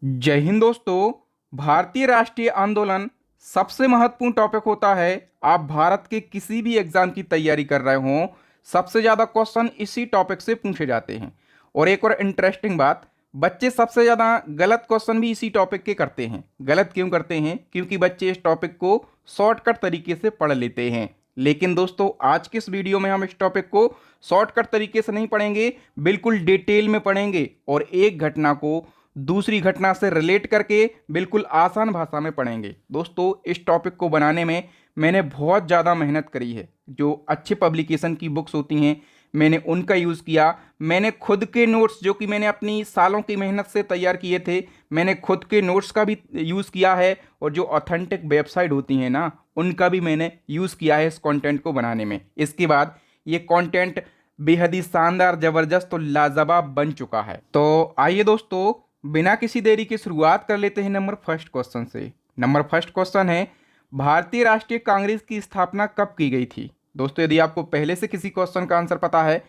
जय हिंद दोस्तों। भारतीय राष्ट्रीय आंदोलन सबसे महत्वपूर्ण टॉपिक होता है। आप भारत के किसी भी एग्जाम की तैयारी कर रहे हो, सबसे ज़्यादा क्वेश्चन इसी टॉपिक से पूछे जाते हैं। और एक और इंटरेस्टिंग बात, बच्चे सबसे ज़्यादा गलत क्वेश्चन भी इसी टॉपिक के करते हैं। गलत क्यों करते हैं? क्योंकि बच्चे इस टॉपिक को शॉर्टकट तरीके से पढ़ लेते हैं। लेकिन दोस्तों, आज के इस वीडियो में हम इस टॉपिक को शॉर्टकट तरीके से नहीं पढ़ेंगे, बिल्कुल डिटेल में पढ़ेंगे और एक घटना को दूसरी घटना से रिलेट करके बिल्कुल आसान भाषा में पढ़ेंगे। दोस्तों, इस टॉपिक को बनाने में मैंने बहुत ज़्यादा मेहनत करी है। जो अच्छे पब्लिकेशन की बुक्स होती हैं, मैंने उनका यूज़ किया। मैंने खुद के नोट्स, जो कि मैंने अपनी सालों की मेहनत से तैयार किए थे, मैंने खुद के नोट्स का भी यूज़ किया है। और जो ऑथेंटिक वेबसाइट होती हैं ना, उनका भी मैंने यूज़ किया है इस कंटेंट को बनाने में। इसके बाद ये कंटेंट बेहद ही शानदार, ज़बरदस्त और लाजवाब बन चुका है। तो आइए दोस्तों, बिना किसी देरी की शुरुआत कर लेते हैं नंबर फर्स्ट क्वेश्चन से। नंबर फर्स्ट क्वेश्चन है, भारतीय राष्ट्रीय कांग्रेस की स्थापना कब की गई थी? दोस्तों, यदि आपको पहले से किसी क्वेश्चन का आंसर पता है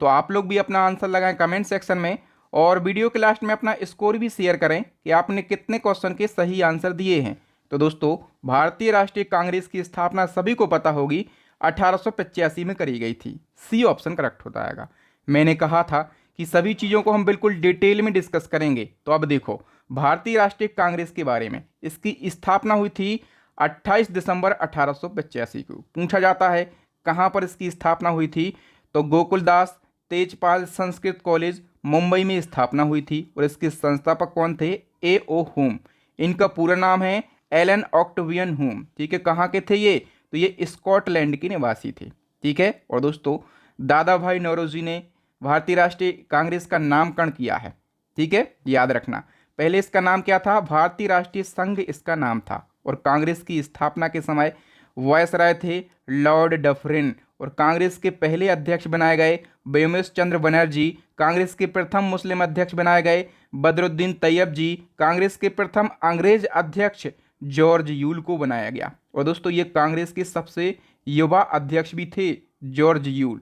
तो आप लोग भी अपना आंसर लगाएं कमेंट सेक्शन में, और वीडियो के लास्ट में अपना स्कोर भी शेयर करें कि आपने कितने क्वेश्चन के सही आंसर दिए हैं। तो दोस्तों, भारतीय राष्ट्रीय कांग्रेस की स्थापना सभी को पता होगी, 1885 में करी गई थी। सी ऑप्शन करेक्ट होता है। मैंने कहा था कि सभी चीज़ों को हम बिल्कुल डिटेल में डिस्कस करेंगे। तो अब देखो, भारतीय राष्ट्रीय कांग्रेस के बारे में, इसकी स्थापना हुई थी 28 दिसंबर 1885 को। पूछा जाता है कहाँ पर इसकी स्थापना हुई थी, तो गोकुलदास तेजपाल संस्कृत कॉलेज मुंबई में स्थापना हुई थी। और इसके संस्थापक कौन थे? ए ओ होम। इनका पूरा नाम है एलन ऑक्टेवियन होम। ठीक है, कहाँ के थे ये? तो ये स्कॉटलैंड के निवासी थे। ठीक है। और दोस्तों, दादा भाई नौरोजी ने भारतीय राष्ट्रीय कांग्रेस का नामकरण किया है। ठीक है, याद रखना। पहले इसका नाम क्या था? भारतीय राष्ट्रीय संघ इसका नाम था। और कांग्रेस की स्थापना के समय वायसराय थे लॉर्ड डफरिन। और कांग्रेस के पहले अध्यक्ष बनाए गए ब्योमेश चंद्र बनर्जी। कांग्रेस के प्रथम मुस्लिम अध्यक्ष बनाए गए बदरुद्दीन तैयब जी। कांग्रेस के प्रथम अंग्रेज अध्यक्ष जॉर्ज यूल को बनाया गया। और दोस्तों, ये कांग्रेस के सबसे युवा अध्यक्ष भी थे, जॉर्ज यूल।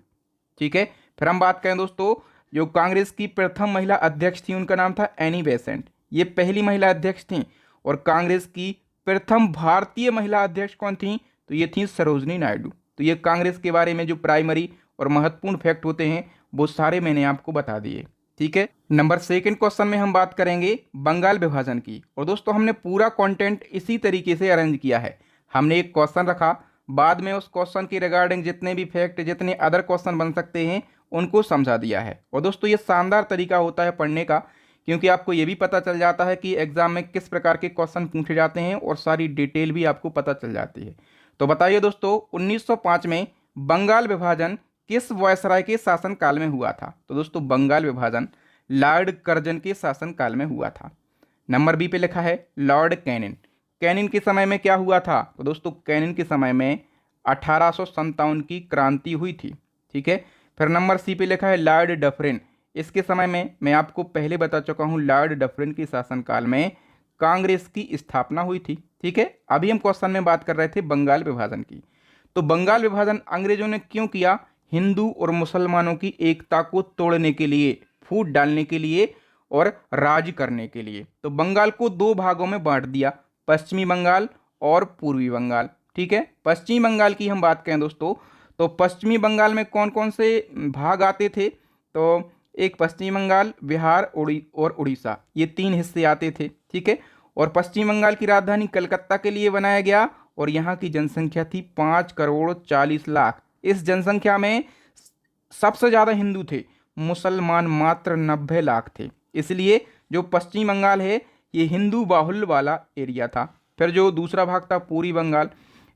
ठीक है। फिर हम बात करें दोस्तों, जो कांग्रेस की प्रथम महिला अध्यक्ष थी, उनका नाम था एनी बेसेंट। ये पहली महिला अध्यक्ष थी। और कांग्रेस की प्रथम भारतीय महिला अध्यक्ष कौन थी? तो ये थी सरोजनी नायडू। तो ये कांग्रेस के बारे में जो प्राइमरी और महत्वपूर्ण फैक्ट होते हैं, वो सारे मैंने आपको बता दिए। ठीक है। नंबर सेकंड क्वेश्चन में हम बात करेंगे बंगाल विभाजन की। और दोस्तों, हमने पूरा कंटेंट इसी तरीके से अरेंज किया है। हमने एक क्वेश्चन रखा, बाद में उस क्वेश्चन के रिगार्डिंग जितने भी फैक्ट, जितने अदर क्वेश्चन बन सकते हैं, उनको समझा दिया है। और दोस्तों, ये शानदार तरीका होता है पढ़ने का, क्योंकि आपको ये भी पता चल जाता है कि एग्जाम में किस प्रकार के क्वेश्चन पूछे जाते हैं और सारी डिटेल भी आपको पता चल जाती है। तो बताइए दोस्तों, 1905 में बंगाल विभाजन किस वायसराय के शासनकाल में हुआ था? तो दोस्तों, बंगाल विभाजन लॉर्ड कर्जन के शासनकाल में हुआ था। नंबर बी पे लिखा है लॉर्ड कैनिन। कैनिन के समय में क्या हुआ था? तो दोस्तों, कैनिन के समय में 1857 की क्रांति हुई थी। ठीक है। फिर नंबर सी पे लिखा है लॉर्ड डफरिन। इसके समय में मैं आपको पहले बता चुका हूं, लॉर्ड डफरिन के शासनकाल में कांग्रेस की स्थापना हुई थी। ठीक है। अभी हम क्वेश्चन में बात कर रहे थे बंगाल विभाजन की। तो बंगाल विभाजन अंग्रेजों ने क्यों किया? हिंदू और मुसलमानों की एकता को तोड़ने के लिए, फूट डालने के लिए और राज करने के लिए। तो बंगाल को दो भागों में बांट दिया, पश्चिमी बंगाल और पूर्वी बंगाल। ठीक है। पश्चिमी बंगाल की हम बात करें दोस्तों, तो पश्चिमी बंगाल में कौन कौन से भाग आते थे? तो एक पश्चिमी बंगाल, बिहार और उड़ीसा, ये तीन हिस्से आते थे। ठीक है। और पश्चिम बंगाल की राजधानी कलकत्ता के लिए बनाया गया। और यहाँ की जनसंख्या थी 5 करोड़ 40 लाख। इस जनसंख्या में सबसे ज़्यादा हिंदू थे, मुसलमान मात्र 90 लाख थे। इसलिए जो पश्चिम बंगाल है, ये हिंदू बाहुल्य वाला एरिया था। फिर जो दूसरा भाग था पूर्वी बंगाल,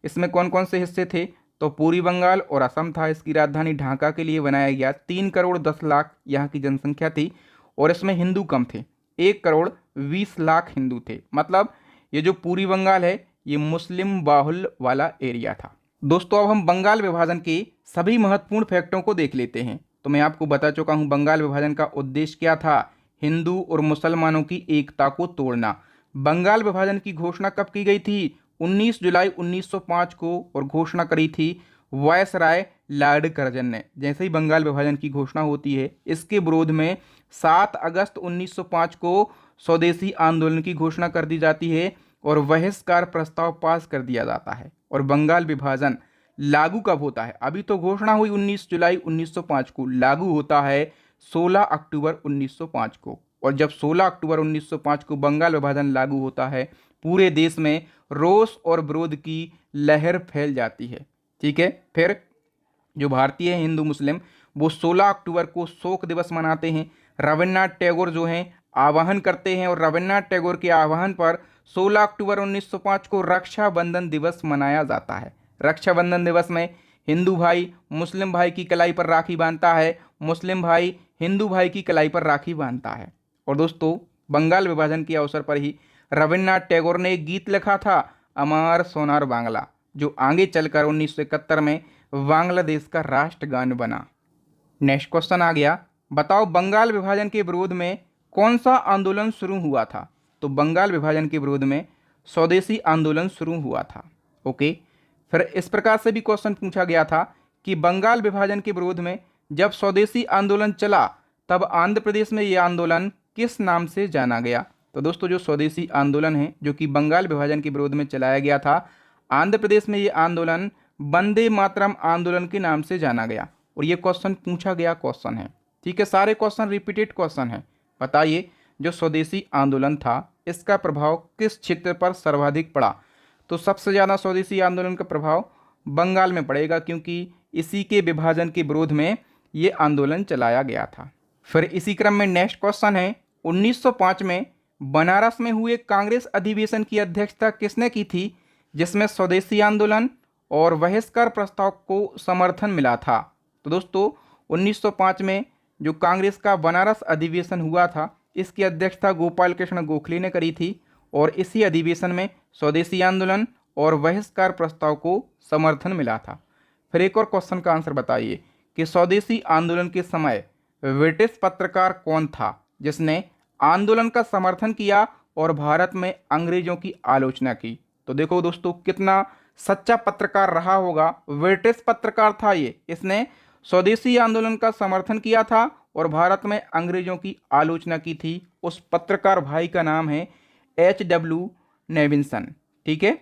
इसमें कौन कौन से हिस्से थे? तो पूर्वी बंगाल और असम था। इसकी राजधानी ढाका के लिए बनाया गया। 3 करोड़ 10 लाख यहाँ की जनसंख्या थी। और इसमें हिंदू कम थे, 1 करोड़ 20 लाख हिंदू थे। मतलब ये जो पूर्वी बंगाल है, ये मुस्लिम बाहुल्य वाला एरिया था। दोस्तों, अब हम बंगाल विभाजन के सभी महत्वपूर्ण फैक्टों को देख लेते हैं। तो मैं आपको बता चुका हूँ बंगाल विभाजन का उद्देश्य क्या था, हिंदू और मुसलमानों की एकता को तोड़ना। बंगाल विभाजन की घोषणा कब की गई थी? 19 जुलाई 1905 को। और घोषणा करी थी वायसराय लॉर्ड कर्जन ने। जैसे ही बंगाल विभाजन की घोषणा होती है, इसके विरोध में 7 अगस्त 1905 को स्वदेशी आंदोलन की घोषणा कर दी जाती है और बहिष्कार प्रस्ताव पास कर दिया जाता है। और बंगाल विभाजन लागू कब होता है? अभी तो घोषणा हुई 19 जुलाई 1905 को, लागू होता है 16 अक्टूबर 1905 को। और जब 16 अक्टूबर 1905 को बंगाल विभाजन लागू होता है, पूरे देश में रोष और विरोध की लहर फैल जाती है। ठीक है, फिर जो भारतीय हिंदू मुस्लिम वो 16 अक्टूबर को शोक दिवस मनाते हैं। रविन्द्रनाथ टैगोर जो हैं आह्वान करते हैं और रविन्द्रनाथ टैगोर के आह्वान पर 16 अक्टूबर 1905 को रक्षाबंधन दिवस मनाया जाता है। रक्षाबंधन दिवस में हिंदू भाई मुस्लिम भाई की कलाई पर राखी बांधता है, मुस्लिम भाई हिंदू भाई की कलाई पर राखी बांधता है। और दोस्तों, बंगाल विभाजन के अवसर पर ही रविन्द्रनाथ टैगोर ने एक गीत लिखा था, अमर सोनार बांग्ला, जो आगे चलकर 1971 में बांग्लादेश का राष्ट्रगान बना। नेक्स्ट क्वेश्चन आ गया, बताओ बंगाल विभाजन के विरोध में कौन सा आंदोलन शुरू हुआ था? तो बंगाल विभाजन के विरोध में स्वदेशी आंदोलन शुरू हुआ था। ओके, फिर इस प्रकार से भी क्वेश्चन पूछा गया था कि बंगाल विभाजन के विरोध में जब स्वदेशी आंदोलन चला तब आंध्र प्रदेश में यह आंदोलन किस नाम से जाना गया? तो दोस्तों, जो स्वदेशी आंदोलन है जो कि बंगाल विभाजन के विरोध में चलाया गया था, आंध्र प्रदेश में ये आंदोलन वंदे मातरम आंदोलन के नाम से जाना गया। और ये क्वेश्चन पूछा गया क्वेश्चन है। ठीक है, सारे क्वेश्चन रिपीटेड क्वेश्चन है। बताइए, जो स्वदेशी आंदोलन था इसका प्रभाव किस क्षेत्र पर सर्वाधिक पड़ा? तो सबसे ज़्यादा स्वदेशी आंदोलन का प्रभाव बंगाल में पड़ेगा, क्योंकि इसी के विभाजन के विरोध में ये आंदोलन चलाया गया था। फिर इसी क्रम में नेक्स्ट क्वेश्चन है, 1905 में बनारस में हुए कांग्रेस अधिवेशन की अध्यक्षता किसने की थी, जिसमें स्वदेशी आंदोलन और बहिष्कार प्रस्ताव को समर्थन मिला था? तो दोस्तों, 1905 में जो कांग्रेस का बनारस अधिवेशन हुआ था, इसकी अध्यक्षता गोपाल कृष्ण गोखले ने करी थी और इसी अधिवेशन में स्वदेशी आंदोलन और बहिष्कार प्रस्ताव को समर्थन मिला था। फिर एक और क्वेश्चन का आंसर बताइए कि स्वदेशी आंदोलन के समय ब्रिटिश पत्रकार कौन था जिसने आंदोलन का समर्थन किया और भारत में अंग्रेजों की आलोचना की? तो देखो दोस्तों, कितना सच्चा पत्रकार रहा होगा। ब्रिटिश पत्रकार था ये, इसने स्वदेशी आंदोलन का समर्थन किया था और भारत में अंग्रेजों की आलोचना की थी। उस पत्रकार भाई का नाम है H.W. नेविंसन। ठीक है,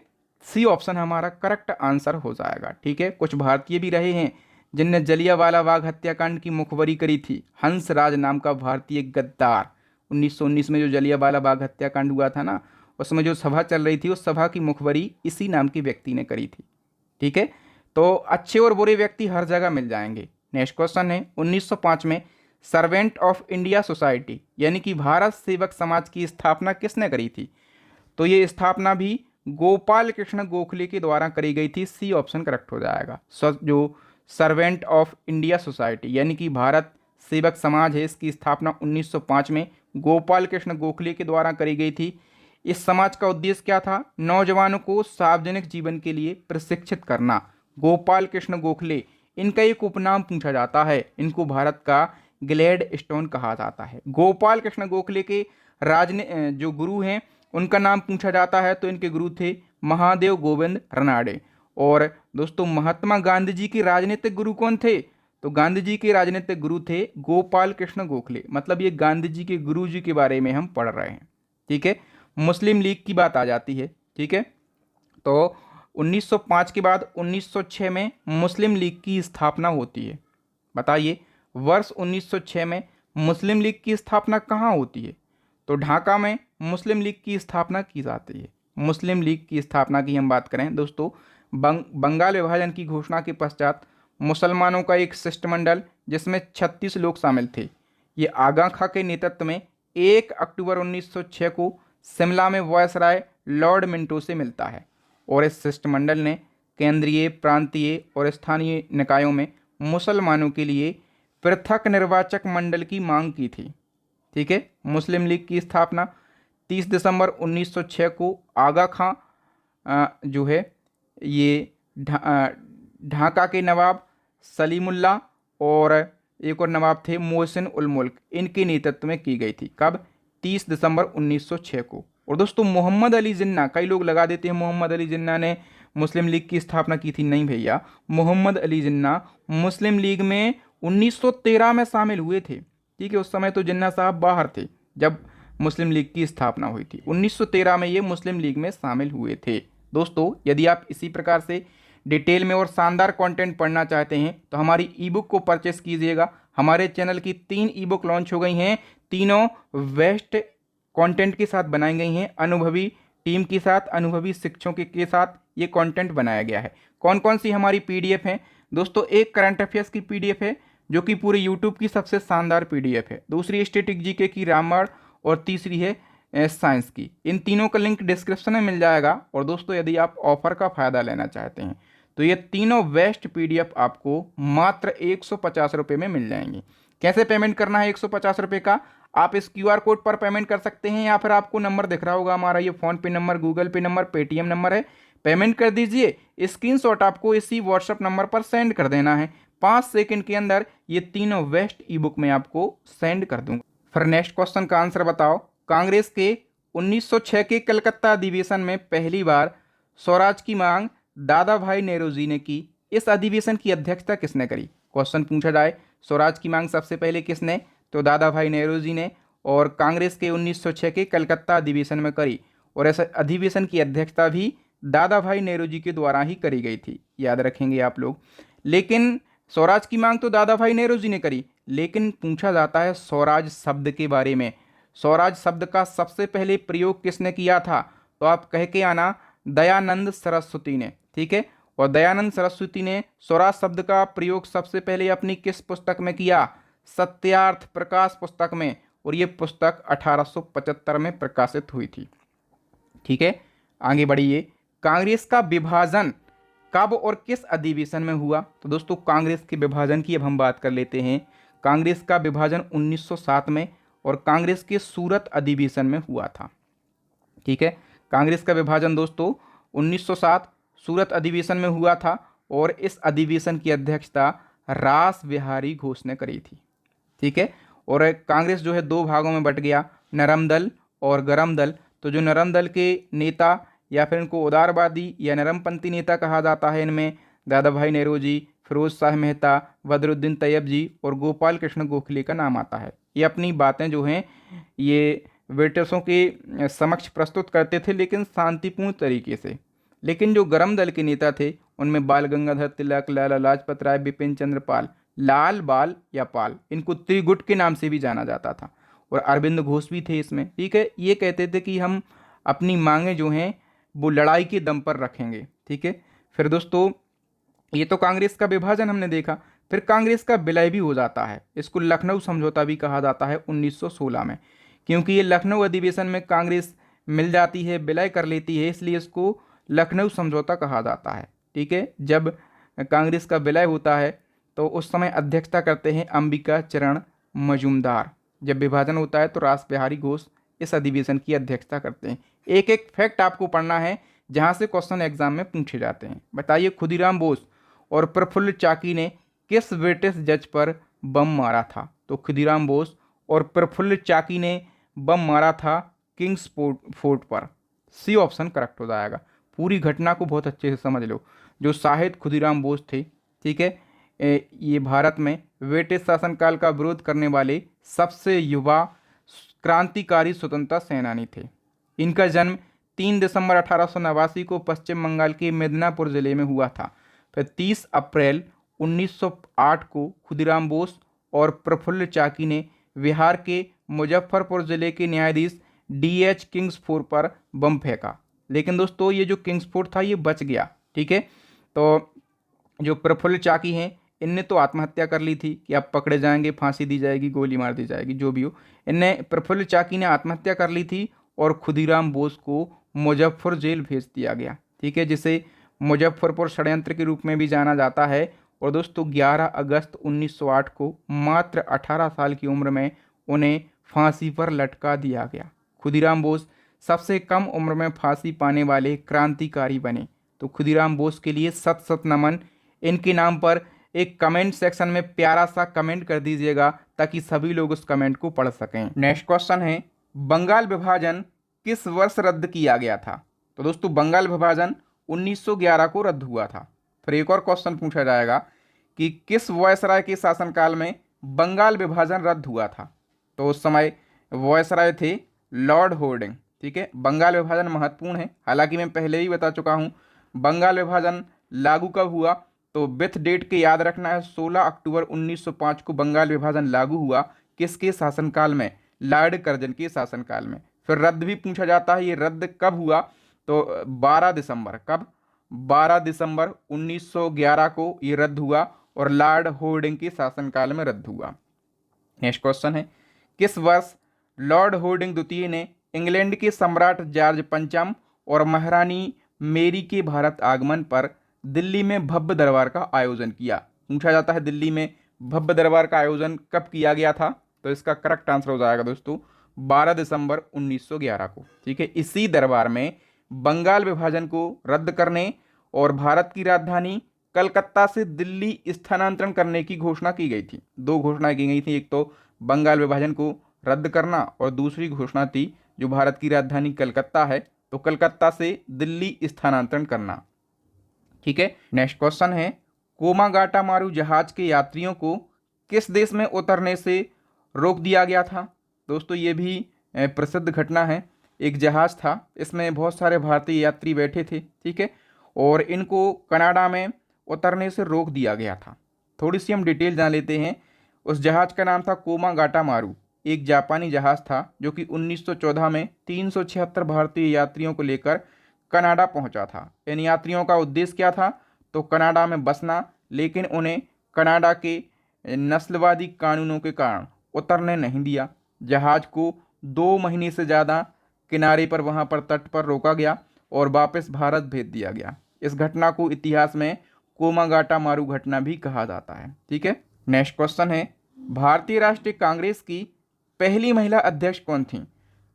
सी ऑप्शन हमारा करेक्ट आंसर हो जाएगा। ठीक है, कुछ भारतीय भी रहे हैं जिनने जलियांवाला बाग हत्याकांड की मुखबरी करी थी। हंसराज नाम का भारतीय गद्दार, 1919 में जो जलियांवाला बाग हत्याकांड हुआ था ना, उसमें जो सभा चल रही थी उस सभा की मुखबरी इसी नाम की व्यक्ति ने करी थी। ठीक है, तो अच्छे और बुरे व्यक्ति हर जगह मिल जाएंगे। नेक्स्ट क्वेश्चन है, 1905 में सर्वेंट ऑफ इंडिया सोसाइटी यानी कि भारत सेवक समाज की स्थापना किसने करी थी? तो ये स्थापना भी गोपाल कृष्ण गोखले के द्वारा करी गई थी। सी ऑप्शन करेक्ट हो जाएगा। जो सर्वेंट ऑफ इंडिया सोसाइटी यानी कि भारत सेवक समाज है, इसकी स्थापना 1905 में गोपाल कृष्ण गोखले के द्वारा करी गई थी। इस समाज का उद्देश्य क्या था? नौजवानों को सार्वजनिक जीवन के लिए प्रशिक्षित करना। गोपाल कृष्ण गोखले, इनका एक उपनाम पूछा जाता है, इनको भारत का ग्लैड स्टोन कहा जाता है। गोपाल कृष्ण गोखले के जो गुरु हैं उनका नाम पूछा जाता है, तो इनके गुरु थे महादेव गोविंद रनाडे। और दोस्तों, महात्मा गांधी जी के राजनीतिक गुरु कौन थे? तो गांधी जी के राजनीतिक गुरु थे गोपाल कृष्ण गोखले। मतलब ये गांधी जी के गुरु जी के बारे में हम पढ़ रहे हैं। ठीक है, मुस्लिम लीग की बात आ जाती है। ठीक है, तो 1905 के बाद 1906 में मुस्लिम लीग की स्थापना होती है। बताइए, वर्ष 1906 में मुस्लिम लीग की स्थापना कहाँ होती है? तो ढाका में मुस्लिम लीग की स्थापना की जाती है। मुस्लिम लीग की स्थापना की हम बात करें दोस्तों, बंगाल विभाजन की घोषणा के पश्चात मुसलमानों का एक शिष्टमंडल जिसमें 36 लोग शामिल थे, ये आगा खां के नेतृत्व में 1 अक्टूबर 1906 को शिमला में वायसराय लॉर्ड मिंटो से मिलता है और इस शिष्टमंडल ने केंद्रीय, प्रांतीय और स्थानीय निकायों में मुसलमानों के लिए पृथक निर्वाचक मंडल की मांग की थी। ठीक है, मुस्लिम लीग की स्थापना 30 दिसंबर 1906 को आगा खां जो है ये ढाका के नवाब सलीमुल्लाह और एक और नवाब थे मोहसिन उल मुल्क, इनके नेतृत्व में की गई थी। कब? 30 दिसंबर 1906 को। और दोस्तों, मोहम्मद अली जिन्ना, कई लोग लगा देते हैं मोहम्मद अली जिन्ना ने मुस्लिम लीग की स्थापना की थी। नहीं भैया, मोहम्मद अली जिन्ना मुस्लिम लीग में 1913 में शामिल हुए थे। ठीक है, उस समय तो जिन्ना साहब बाहर थे जब मुस्लिम लीग की स्थापना हुई थी। 1913 में ये मुस्लिम लीग में शामिल हुए थे। दोस्तों, यदि आप इसी प्रकार से डिटेल में और शानदार कंटेंट पढ़ना चाहते हैं तो हमारी ई बुक को परचेस कीजिएगा। हमारे चैनल की 3 ई बुक लॉन्च हो गई हैं, तीनों बेस्ट कंटेंट के साथ बनाई गई हैं, अनुभवी टीम के साथ, अनुभवी शिक्षकों के साथ ये कंटेंट बनाया गया है। कौन कौन सी हमारी पीडीएफ हैं दोस्तों? एक करंट अफेयर्स की पीडीएफ है जो कि पूरे यूट्यूब की सबसे शानदार पीडीएफ है, दूसरी स्टैटिक जीके की रामायण और तीसरी है साइंस की। इन तीनों का लिंक डिस्क्रिप्शन में मिल जाएगा। और दोस्तों, यदि आप ऑफर का फ़ायदा लेना चाहते हैं तो ये तीनों बेस्ट पीडीएफ आपको मात्र 150 रुपये में मिल जाएंगी। कैसे पेमेंट करना है 150 रुपये का? आप इस क्यूआर कोड पर पेमेंट कर सकते हैं या फिर आपको नंबर दिख रहा होगा हमारा, ये फ़ोन पे नंबर, गूगल पे नंबर, पेटीएम नंबर है। पेमेंट कर दीजिए, स्क्रीनशॉट आपको इसी व्हाट्सएप नंबर पर सेंड कर देना है। 5 सेकंड के अंदर ये तीनों वेस्ट ई बुक में आपको सेंड कर दूंगा। फिर नेक्स्ट क्वेश्चन का आंसर बताओ। कांग्रेस के 1906 के कलकत्ता अधिवेशन में पहली बार स्वराज की मांग दादा भाई नेहरू ने की। इस अधिवेशन की अध्यक्षता किसने करी? क्वेश्चन पूछा जाए स्वराज की मांग सबसे पहले किसने, तो दादा भाई नेहरू ने, और कांग्रेस के 1906 के कलकत्ता अधिवेशन में करी। और ऐसा अधिवेशन की अध्यक्षता भी दादा भाई नेहरू जी के द्वारा ही करी गई थी, याद रखेंगे आप लोग। लेकिन स्वराज की मांग तो दादा भाई नेहरू जी ने करी, लेकिन पूछा जाता है स्वराज शब्द के बारे में। स्वराज शब्द का सबसे पहले प्रयोग किसने किया था? तो आप कह के आना, दयानंद सरस्वती ने। ठीक है, और दयानंद सरस्वती ने स्वराज शब्द का प्रयोग सबसे पहले अपनी किस पुस्तक में किया? सत्यार्थ प्रकाश पुस्तक में। और ये पुस्तक 1875 में प्रकाशित हुई थी। ठीक है, आगे बढ़िए। कांग्रेस का विभाजन कब और किस अधिवेशन में हुआ? तो दोस्तों, कांग्रेस के विभाजन की अब हम बात कर लेते हैं। कांग्रेस का विभाजन 1907 में और कांग्रेस के सूरत अधिवेशन में हुआ था। ठीक है, कांग्रेस का विभाजन दोस्तों 1907 सूरत अधिवेशन में हुआ था और इस अधिवेशन की अध्यक्षता रास बिहारी घोष ने करी थी। ठीक है, और कांग्रेस जो है 2 भागों में बट गया, नरम दल और गरम दल। तो जो नरम दल के नेता या फिर इनको उदारवादी या नरमपंथी नेता कहा जाता है, इनमें दादा भाई नेहरू जी, फिरोज शाह मेहता, बदरुद्दीन तैयब जी और गोपाल कृष्ण गोखले का नाम आता है। ये अपनी बातें जो हैं ये ब्रिटिशों के समक्ष प्रस्तुत करते थे, लेकिन शांतिपूर्ण तरीके से। लेकिन जो गरम दल के नेता थे उनमें बाल गंगाधर तिलक, लाला लाजपत राय, बिपिन चंद्र पाल, लाल बाल या पाल, इनको त्रिगुट के नाम से भी जाना जाता था, और अरविंद घोष भी थे इसमें। ठीक है, ये कहते थे कि हम अपनी मांगें जो हैं वो लड़ाई के दम पर रखेंगे। ठीक है, फिर दोस्तों ये तो कांग्रेस का विभाजन हमने देखा। फिर कांग्रेस का विलय भी हो जाता है, इसको लखनऊ समझौता भी कहा जाता है 1916 में, क्योंकि ये लखनऊ अधिवेशन में कांग्रेस मिल जाती है, विलय कर लेती है, इसलिए इसको लखनऊ समझौता कहा जाता है। ठीक है, जब कांग्रेस का विलय होता है तो उस समय अध्यक्षता करते हैं अंबिका चरण मजूमदार। जब विभाजन होता है तो रास बिहारी घोष इस अधिवेशन की अध्यक्षता करते हैं। एक एक फैक्ट आपको पढ़ना है जहां से क्वेश्चन एग्जाम में पूछे जाते हैं। बताइए, खुदीराम बोस और प्रफुल्ल चाकी ने किस ब्रिटिश जज पर बम मारा था? तो खुदीराम बोस और प्रफुल्ल चाकी ने बम मारा था किंग्स फोर्ट पर। सी ऑप्शन करेक्ट हो जाएगा। पूरी घटना को बहुत अच्छे से समझ लो। जो शाहिद खुदीराम बोस थे, ठीक है, ये भारत में ब्रिटिश शासनकाल का विरोध करने वाले सबसे युवा क्रांतिकारी स्वतंत्रता सेनानी थे। इनका जन्म 3 दिसंबर 1889 को पश्चिम बंगाल के मिदनापुर जिले में हुआ था। फिर 30 अप्रैल 1908 को खुदीराम बोस और प्रफुल्ल चाकी ने बिहार के मुजफ्फरपुर जिले के न्यायाधीश DH किंग्सफोर्ड पर बम फेंका। लेकिन दोस्तों ये जो किंग्सफोर्ड था ये बच गया। ठीक है, तो जो प्रफुल्ल चाकी हैं इनने तो आत्महत्या कर ली थी कि आप पकड़े जाएंगे, फांसी दी जाएगी, गोली मार दी जाएगी, जो भी हो। इनने प्रफुल्ल चाकी ने आत्महत्या कर ली थी और खुदीराम बोस को मुजफ्फर जेल भेज दिया गया। ठीक है, जिसे मुजफ्फरपुर षड्यंत्र के रूप में भी जाना जाता है। और दोस्तों 11 अगस्त 1908 को मात्र 18 साल की उम्र में उन्हें फांसी पर लटका दिया गया। खुदीराम बोस सबसे कम उम्र में फांसी पाने वाले क्रांतिकारी बने। तो खुदीराम बोस के लिए सत सत नमन। इनके नाम पर एक कमेंट सेक्शन में प्यारा सा कमेंट कर दीजिएगा ताकि सभी लोग उस कमेंट को पढ़ सकें। नेक्स्ट क्वेश्चन है, बंगाल विभाजन किस वर्ष रद्द किया गया था? तो दोस्तों बंगाल विभाजन 1911 को रद्द हुआ था। फिर एक और क्वेश्चन पूछा जाएगा कि किस वायसराय के शासनकाल में बंगाल विभाजन रद्द हुआ था? तो उस समय वायसराय थे लॉर्ड होर्डिंग। ठीक है, बंगाल विभाजन महत्वपूर्ण है, हालांकि मैं पहले ही बता चुका हूं बंगाल विभाजन लागू कब हुआ, तो विथ डेट के याद रखना है 16 अक्टूबर 1905 को बंगाल विभाजन लागू हुआ। किसके शासनकाल में? लॉर्ड कर्जन के शासनकाल में। फिर रद्द भी पूछा जाता है, ये रद्द कब हुआ, तो 12 दिसंबर, कब? 12 दिसंबर 1911 को ये रद्द हुआ और लॉर्ड होर्डिंग के शासनकाल में रद्द हुआ। नेक्स्ट क्वेश्चन है, किस वर्ष लॉर्ड होर्डिंग द्वितीय ने इंग्लैंड के सम्राट जॉर्ज पंचम और महारानी मेरी के भारत आगमन पर दिल्ली में भव्य दरबार का आयोजन किया? पूछा जाता है दिल्ली में भव्य दरबार का आयोजन कब किया गया था, तो इसका करेक्ट आंसर हो जाएगा दोस्तों 12 दिसंबर 1911 को। ठीक है, इसी दरबार में बंगाल विभाजन को रद्द करने और भारत की राजधानी कलकत्ता से दिल्ली स्थानांतरण करने की घोषणा की गई थी। दो घोषणाएं की गई थी, एक तो बंगाल विभाजन को रद्द करना और दूसरी घोषणा थी जो भारत की राजधानी कलकत्ता है तो कलकत्ता से दिल्ली स्थानांतरण करना। ठीक है, नेक्स्ट क्वेश्चन है, कोमागाटा मारू जहाज के यात्रियों को किस देश में उतरने से रोक दिया गया था? दोस्तों ये भी प्रसिद्ध घटना है। एक जहाज था, इसमें बहुत सारे भारतीय यात्री बैठे थे। ठीक है, और इनको कनाडा में उतरने से रोक दिया गया था। थोड़ी सी हम डिटेल जान लेते हैं। उस जहाज का नाम था कोमागाटा मारू, एक जापानी जहाज था जो कि 1914 में 376 भारतीय यात्रियों को लेकर कनाडा पहुंचा था। इन यात्रियों का उद्देश्य क्या था, तो कनाडा में बसना, लेकिन उन्हें कनाडा के नस्लवादी कानूनों के कारण उतरने नहीं दिया। जहाज को 2 महीने से ज़्यादा किनारे पर वहां पर तट पर रोका गया और वापस भारत भेज दिया गया। इस घटना को इतिहास में कोमागाटा मारू घटना भी कहा जाता है। ठीक है, नेक्स्ट क्वेश्चन है, भारतीय राष्ट्रीय कांग्रेस की पहली महिला अध्यक्ष कौन थी?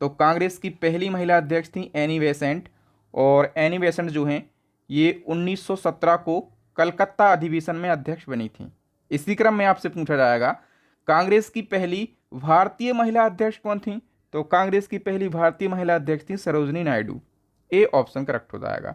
तो कांग्रेस की पहली महिला अध्यक्ष थी एनी बेसेंट, और एनी बेसेंट जो हैं ये 1917 को कलकत्ता अधिवेशन में अध्यक्ष बनी थी। इसी क्रम में आपसे पूछा जाएगा कांग्रेस की पहली भारतीय महिला अध्यक्ष कौन थी? तो कांग्रेस की पहली भारतीय महिला अध्यक्ष थी Sarojini Naidu. A option correct हो जाएगा।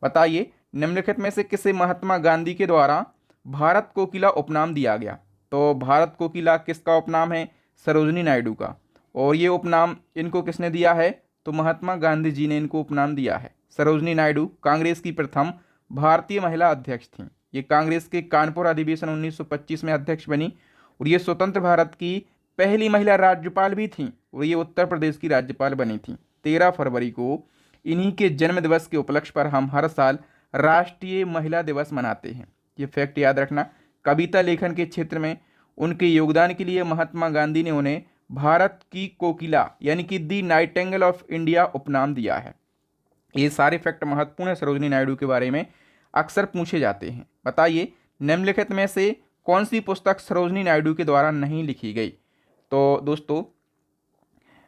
बताइए निम्नलिखित में से किसे महात्मा गांधी के द्वारा भारत कोकिला उपनाम दिया गया? तो भारत कोकिला किसका उपनाम है? सरोजनी नायडू का। और ये उपनाम इनको किसने दिया है? तो महात्मा गांधी जी ने इनको उपनाम दिया है। सरोजनी नायडू कांग्रेस की प्रथम भारतीय महिला अध्यक्ष थी। ये कांग्रेस के कानपुर अधिवेशन 1925 में अध्यक्ष बनी और ये स्वतंत्र भारत की पहली महिला राज्यपाल भी थी और ये उत्तर प्रदेश की राज्यपाल बनी थी। 13 फरवरी को इन्हीं के जन्म दिवस के उपलक्ष्य पर हम हर साल राष्ट्रीय महिला दिवस मनाते हैं। ये फैक्ट याद रखना। कविता लेखन के क्षेत्र में उनके योगदान के लिए महात्मा गांधी ने उन्हें भारत की कोकिला यानी कि दी नाइटिंगेल ऑफ इंडिया उपनाम दिया है। ये सारे फैक्ट महत्वपूर्ण है सरोजनी नायडू के बारे में, अक्सर पूछे जाते हैं। बताइए निम्नलिखित में से कौन सी पुस्तक सरोजनी नायडू के द्वारा नहीं लिखी गई? तो दोस्तों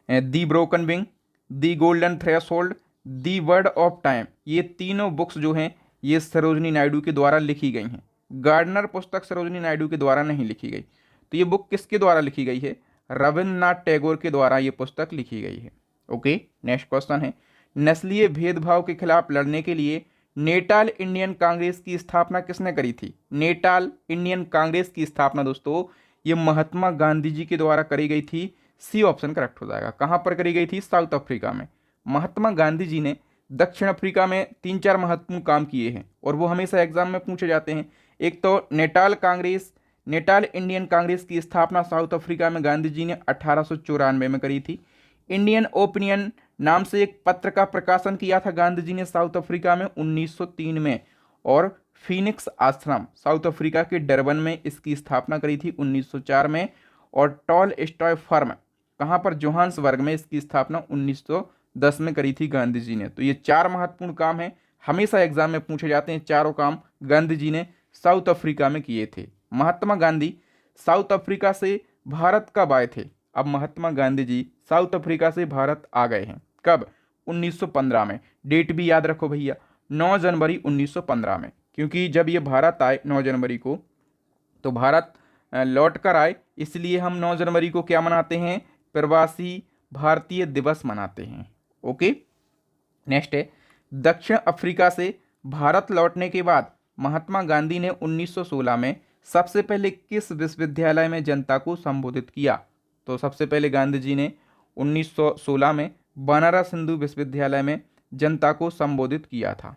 the broken wing, the golden threshold, the word of time, ये तीनों बुक्स जो हैं ये सरोजनी नायडू के द्वारा लिखी गई हैं। गार्डनर पुस्तक सरोजनी नायडू के द्वारा नहीं लिखी गई। तो ये बुक किसके द्वारा लिखी गई है? रविन्द्रनाथ टैगोर के द्वारा ये पुस्तक लिखी गई है। ओके, नेक्स्ट क्वेश्चन है, नस्लीय भेदभाव के खिलाफ लड़ने के लिए नेटाल इंडियन कांग्रेस की स्थापना किसने करी थी? नेटाल इंडियन कांग्रेस की स्थापना दोस्तों ये महात्मा गांधी जी के द्वारा करी गई थी। सी ऑप्शन करेक्ट हो जाएगा। कहाँ पर करी गई थी? साउथ अफ्रीका में। महात्मा गांधी जी ने दक्षिण अफ्रीका में 3-4 महत्वपूर्ण काम किए हैं और वो हमेशा एग्जाम में पूछे जाते हैं। एक तो नेटाल इंडियन कांग्रेस की स्थापना साउथ अफ्रीका में गांधी जी ने 1894 में करी थी। इंडियन ओपिनियन नाम से एक पत्र का प्रकाशन किया था गांधी जी ने साउथ अफ्रीका में 1903 में, और फीनिक्स आश्रम साउथ अफ्रीका के डरबन में इसकी स्थापना करी थी 1904 में, और टॉल स्टॉय फर्म कहाँ पर? जोहान्सबर्ग में इसकी स्थापना 1910 में करी थी गांधी जी ने। तो ये 4 महत्वपूर्ण काम हैं, हमेशा एग्जाम में पूछे जाते हैं। चारों काम गांधी जी ने साउथ अफ्रीका में किए थे। महात्मा गांधी साउथ अफ्रीका से भारत कब आए थे? अब महात्मा गांधी जी साउथ अफ्रीका से भारत आ गए हैं। कब? 1915 में। डेट भी याद रखो भैया, 9 जनवरी 1915 में, क्योंकि जब ये भारत आए 9 जनवरी को तो भारत लौट कर आए, इसलिए हम 9 जनवरी को क्या मनाते हैं? प्रवासी भारतीय दिवस मनाते हैं। ओके, नेक्स्ट है, दक्षिण अफ्रीका से भारत लौटने के बाद महात्मा गांधी ने 1916 में सबसे पहले किस विश्वविद्यालय में जनता को संबोधित किया? तो सबसे पहले गांधी जी ने 1916 में बनारस हिंदू विश्वविद्यालय में जनता को संबोधित किया था।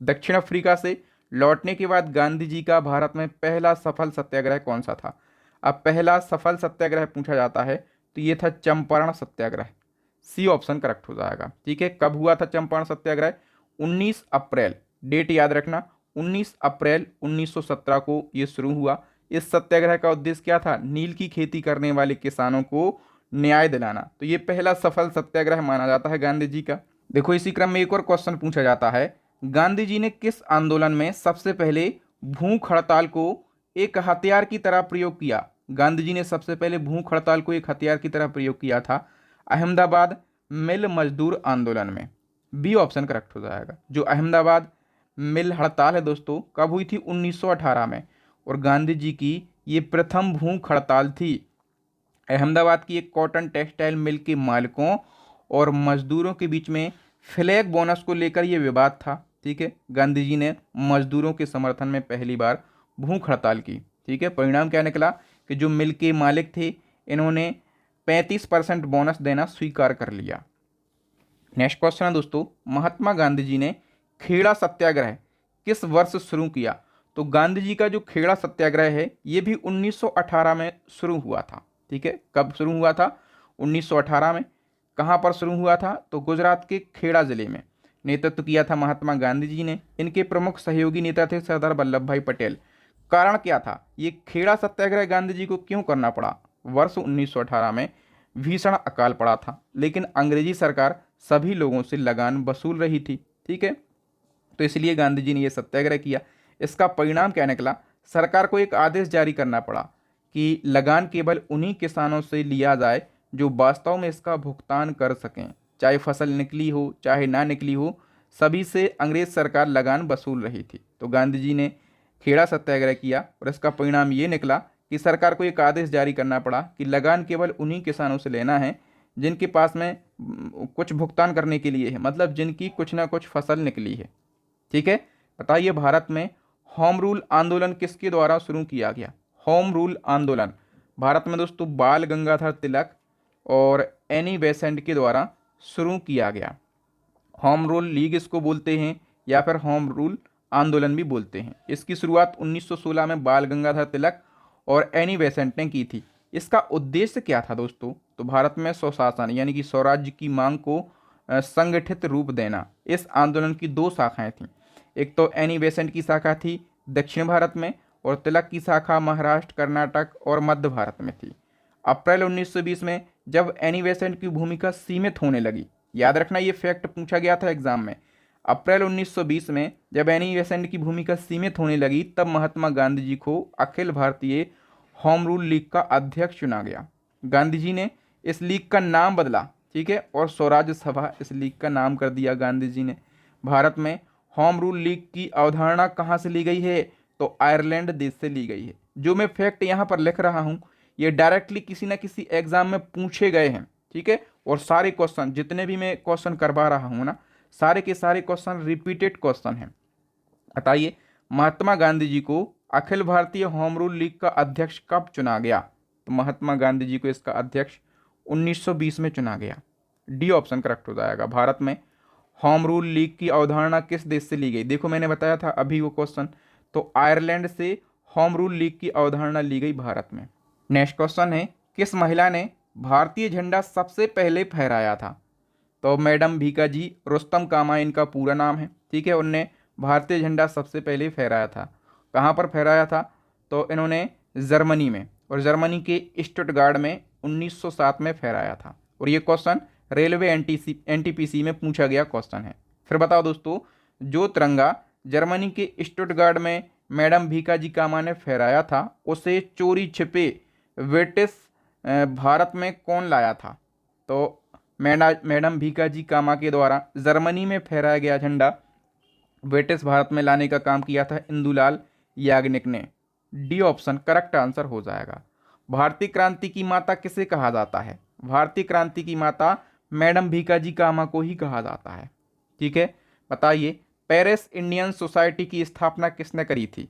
दक्षिण अफ्रीका से लौटने के बाद गांधी जी का भारत में पहला सफल सत्याग्रह कौन सा था? अब पहला सफल सत्याग्रह पूछा जाता है तो ये था चंपारण सत्याग्रह। सी ऑप्शन करेक्ट हो जाएगा। ठीक है, कब हुआ था चंपारण सत्याग्रह? 19 अप्रैल, डेट याद रखना, 19 अप्रैल 1917 को ये शुरू हुआ। इस सत्याग्रह का उद्देश्य क्या था? नील की खेती करने वाले किसानों को न्याय दिलाना। तो ये पहला सफल सत्याग्रह माना जाता है गांधी जी का। देखो इसी क्रम में एक और क्वेश्चन पूछा जाता है, गांधी जी ने किस आंदोलन में सबसे पहले भूख हड़ताल को एक हथियार की तरह प्रयोग किया? गांधी जी ने सबसे पहले भूख हड़ताल को एक हथियार की तरह प्रयोग किया था अहमदाबाद मिल मजदूर आंदोलन में। बी ऑप्शन करेक्ट हो जाएगा। जो अहमदाबाद मिल हड़ताल है दोस्तों, कब हुई थी? 1918 में, और गांधी जी की ये प्रथम भूख हड़ताल थी। अहमदाबाद की एक कॉटन टेक्सटाइल मिल के मालिकों और मजदूरों के बीच में फ्लैग बोनस को लेकर यह विवाद था। ठीक है, गांधी जी ने मजदूरों के समर्थन में पहली बार भूख हड़ताल की। ठीक है, परिणाम क्या निकला कि जो मिल के मालिक थे इन्होंने 35% बोनस देना स्वीकार कर लिया। नेक्स्ट क्वेश्चन है दोस्तों, महात्मा गांधी जी ने खेड़ा सत्याग्रह किस वर्ष शुरू किया? तो गांधी जी का जो खेड़ा सत्याग्रह है ये भी 1918 में शुरू हुआ था। ठीक है, कब शुरू हुआ था? 1918 में। कहाँ पर शुरू हुआ था? तो गुजरात के खेड़ा जिले में। नेतृत्व किया था महात्मा गांधी जी ने। इनके प्रमुख सहयोगी नेता थे सरदार वल्लभ भाई पटेल। कारण क्या था? ये खेड़ा सत्याग्रह गांधी जी को क्यों करना पड़ा? वर्ष 1918 में भीषण अकाल पड़ा था, लेकिन अंग्रेजी सरकार सभी लोगों से लगान वसूल रही थी। ठीक है, तो इसलिए गांधी जी ने यह सत्याग्रह किया। इसका परिणाम क्या निकला? सरकार को एक आदेश जारी करना पड़ा कि लगान केवल उन्हीं किसानों से लिया जाए जो वास्तव में इसका भुगतान कर सकें, चाहे फसल निकली हो चाहे ना निकली हो, सभी से अंग्रेज सरकार लगान वसूल रही थी। तो गांधी जी ने खेड़ा सत्याग्रह किया और इसका परिणाम ये निकला कि सरकार को एक आदेश जारी करना पड़ा कि लगान केवल उन्हीं किसानों से लेना है जिनके पास में कुछ भुगतान करने के लिए है, मतलब जिनकी कुछ ना कुछ फसल निकली है। ठीक है, बताइए भारत में होम रूल आंदोलन किसके द्वारा शुरू किया गया? होम रूल आंदोलन भारत में दोस्तों बाल गंगाधर तिलक और एनी बेसेंट के द्वारा शुरू किया गया। होम रूल लीग इसको बोलते हैं या फिर होम रूल आंदोलन भी बोलते हैं। इसकी शुरुआत 1916 में बाल गंगाधर तिलक और एनी बेसेंट ने की थी। इसका उद्देश्य क्या था दोस्तों? तो भारत में स्वशासन यानी कि स्वराज्य की मांग को संगठित रूप देना। इस आंदोलन की दो शाखाएं थीं। एक तो एनी बेसेंट की शाखा थी दक्षिण भारत में, और तिलक की शाखा महाराष्ट्र, कर्नाटक और मध्य भारत में थी। अप्रैल 1920 में जब एनी बेसेंट की भूमिका सीमित होने लगी, याद रखना ये फैक्ट पूछा गया था एग्जाम में, अप्रैल 1920 में जब एनी बेसेंट की भूमिका सीमित होने लगी तब महात्मा गांधी जी को Akhil Bharatiya home rule league का अध्यक्ष चुना गया। गांधी जी ने इस लीग का नाम बदला, ठीक है, और स्वराज्य सभा इस लीग का नाम कर दिया गांधी जी ने। भारत में होम रूल लीग की अवधारणा कहाँ से ली गई है? तो आयरलैंड देश से ली गई है। जो मैं फैक्ट यहाँ पर लिख रहा हूँ ये डायरेक्टली किसी ना किसी एग्जाम में पूछे गए हैं। ठीक है, और सारे क्वेश्चन जितने भी मैं क्वेश्चन करवा रहा हूँ ना, सारे के सारे क्वेश्चन रिपीटेड क्वेश्चन हैं। बताइए महात्मा गांधी जी को Akhil Bharatiya home rule league का अध्यक्ष कब चुना गया? तो महात्मा गांधी जी को इसका अध्यक्ष 1920 में चुना गया। डी ऑप्शन करेक्ट हो जाएगा। भारत में होम रूल लीग की अवधारणा किस देश से ली गई? देखो मैंने बताया था अभी वो क्वेश्चन, तो आयरलैंड से होम रूल लीग की अवधारणा ली गई भारत में। नेक्स्ट क्वेश्चन है, किस महिला ने भारतीय झंडा सबसे पहले फहराया था? तो मैडम भीकाजी रुस्तम कामा इनका पूरा नाम है। ठीक है, उनने भारतीय झंडा सबसे पहले फहराया था। कहाँ पर फहराया था? तो इन्होंने जर्मनी में, और जर्मनी के स्टुटगार्ड में 1907 में फहराया था। और ये क्वेश्चन रेलवे एनटीपीसी में पूछा गया क्वेश्चन है। फिर बताओ दोस्तों, जो तिरंगा जर्मनी के स्टुटगार्ड में मैडम भीकाजी कामा ने फहराया था उसे चोरी छिपे ब्रिटिश भारत में कौन लाया था? तो मैडम भीकाजी कामा के द्वारा जर्मनी में फहराया गया झंडा ब्रिटिश भारत में लाने का काम किया था इंदुलाल याग्निक ने। डी ऑप्शन करेक्ट आंसर हो जाएगा। भारतीय क्रांति की माता किसे कहा जाता है? भारतीय क्रांति की माता मैडम भीकाजी कामा को ही कहा जाता है। ठीक है, बताइए पेरिस इंडियन सोसाइटी की स्थापना किसने करी थी?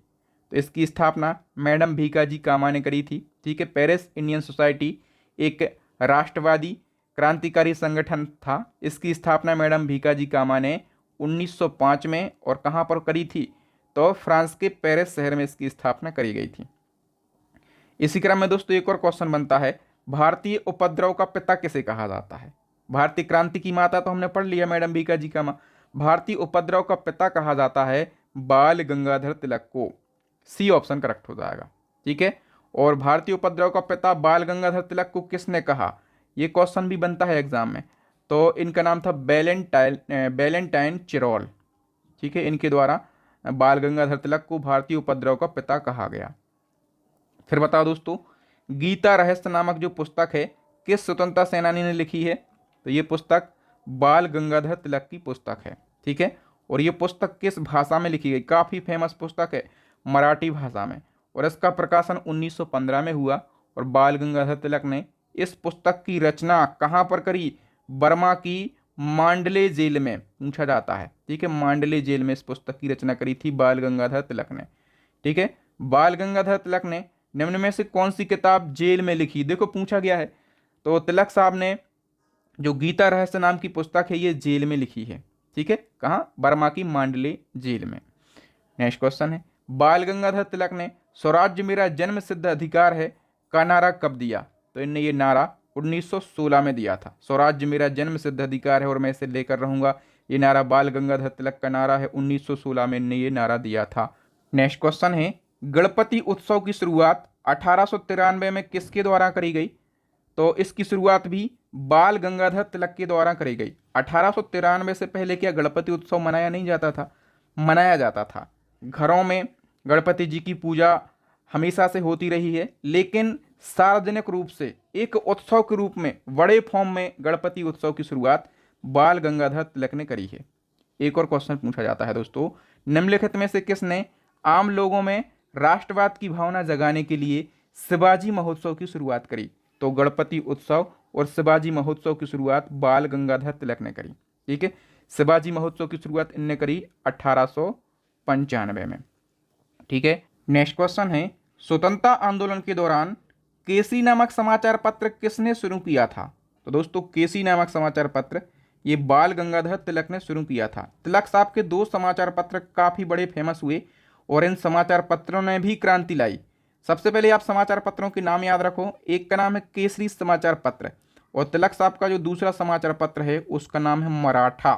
तो इसकी स्थापना मैडम भीकाजी कामा ने करी थी। ठीक है, पेरिस इंडियन सोसाइटी एक राष्ट्रवादी क्रांतिकारी संगठन था। इसकी स्थापना मैडम भीकाजी कामा ने 1905 में और कहाँ पर करी थी, तो फ्रांस के पेरिस शहर में इसकी स्थापना करी गई थी। इसी क्रम में दोस्तों एक और क्वेश्चन बनता है, भारतीय उपद्रव का पिता किसे कहा जाता है। भारतीय क्रांति की माता तो हमने पढ़ लिया मैडम भीकाजी कामा, भारतीय उपद्रव का पिता कहा जाता है बाल गंगाधर तिलक को। सी ऑप्शन करेक्ट हो जाएगा, ठीक है। और भारतीय उपद्रव का पिता बाल गंगाधर तिलक को किसने कहा, ये क्वेश्चन भी बनता है एग्जाम में। तो इनका नाम था बैलेंटाइन चिरोल, ठीक है। इनके द्वारा बाल गंगाधर तिलक को भारतीय उपद्रव का पिता कहा गया। फिर बताओ दोस्तों, गीता रहस्य नामक जो पुस्तक है किस स्वतंत्रता सेनानी ने लिखी है, तो ये पुस्तक बाल गंगाधर तिलक की पुस्तक है, ठीक है। और ये पुस्तक किस भाषा में लिखी गई, काफ़ी फेमस पुस्तक है, मराठी भाषा में, और इसका प्रकाशन 1915 में हुआ। और बाल गंगाधर तिलक ने इस पुस्तक की रचना कहाँ पर करी, बर्मा की मांडले जेल में, पूछा जाता है, ठीक है। मांडले जेल में इस पुस्तक की रचना करी थी बाल गंगाधर तिलक ने, ठीक है। बाल गंगाधर तिलक ने निम्न में से कौन सी किताब जेल में लिखी, देखो पूछा गया है। तो तिलक साहब ने जो गीता रहस्य नाम की पुस्तक है ये जेल में लिखी है, ठीक है। कहाँ, बर्मा की मांडले जेल में। नेक्स्ट क्वेश्चन है, बाल गंगाधर तिलक ने स्वराज्य मेरा जन्म सिद्ध अधिकार है का नारा कब दिया, तो इनने ये नारा 1916 में दिया था। स्वराज्य मेरा जन्म सिद्ध अधिकार है और मैं इसे लेकर रहूंगा, ये नारा बाल गंगाधर तिलक का नारा है। 1916 में इनने ये नारा दिया था। नेक्स्ट क्वेश्चन है, गणपति उत्सव की शुरुआत 1893 में किसके द्वारा करी गई, तो इसकी शुरुआत भी बाल गंगाधर तिलक के द्वारा करी गई। 1893 से पहले क्या गणपति उत्सव मनाया नहीं जाता था, मनाया जाता था। घरों में गणपति जी की पूजा हमेशा से होती रही है, लेकिन सार्वजनिक रूप से एक उत्सव के रूप में बड़े फॉर्म में गणपति उत्सव की शुरुआत बाल गंगाधर तिलक ने करी है। एक और क्वेश्चन पूछा जाता है दोस्तों, निम्नलिखित में से किसने आम लोगों में राष्ट्रवाद की भावना जगाने के लिए शिवाजी महोत्सव की शुरुआत करी, तो गणपति उत्सव और शिवाजी महोत्सव की शुरुआत बाल गंगाधर तिलक ने करी, ठीक है। शिवाजी महोत्सव की शुरुआत इनने करी 1895 में, ठीक है। नेक्स्ट क्वेश्चन है, स्वतंत्रता आंदोलन के दौरान केसी नामक समाचार पत्र किसने शुरू किया था, तो दोस्तों केसी नामक समाचार पत्र ये बाल गंगाधर तिलक ने शुरू किया था। तिलक साहब के 2 समाचार पत्र काफ़ी बड़े फेमस हुए और इन समाचार पत्रों ने भी क्रांति लाई। सबसे पहले आप समाचार पत्रों के नाम याद रखो, एक का नाम है केसरी समाचार पत्र और तिलक साहब का जो दूसरा समाचार पत्र है उसका नाम है मराठा।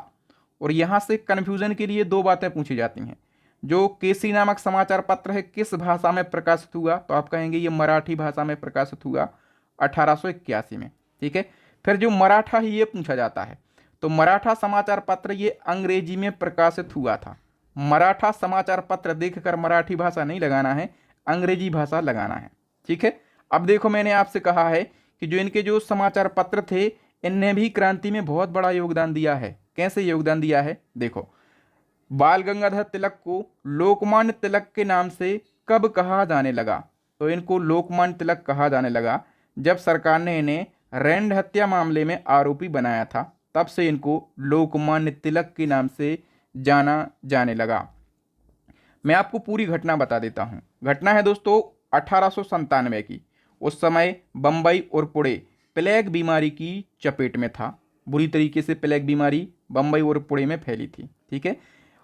और यहाँ से कन्फ्यूजन के लिए 2 बातें पूछी जाती हैं, जो केसरी नामक समाचार पत्र है किस भाषा में प्रकाशित हुआ, तो आप कहेंगे ये मराठी भाषा में प्रकाशित हुआ 1881 में, ठीक है। फिर जो मराठा है ये पूछा जाता है, तो मराठा समाचार पत्र ये अंग्रेजी में प्रकाशित हुआ था। मराठा समाचार पत्र देखकर मराठी भाषा नहीं लगाना है, अंग्रेजी भाषा लगाना है, ठीक है। अब देखो मैंने आपसे कहा है कि जो इनके जो समाचार पत्र थे इनने भी क्रांति में बहुत बड़ा योगदान दिया है। कैसे योगदान दिया है, देखो बाल गंगाधर तिलक को लोकमान्य तिलक के नाम से कब कहा जाने लगा, तो इनको लोकमान्य तिलक कहा जाने लगा जब सरकार ने इन्हें रैंड हत्या मामले में आरोपी बनाया था, तब से इनको लोकमान्य तिलक के नाम से जाना जाने लगा। मैं आपको पूरी घटना बता देता हूँ। घटना है दोस्तों 1897 की। उस समय बम्बई और पुणे प्लेग बीमारी की चपेट में था। बुरी तरीके से प्लेग बीमारी बम्बई और पुणे में फैली थी, ठीक है।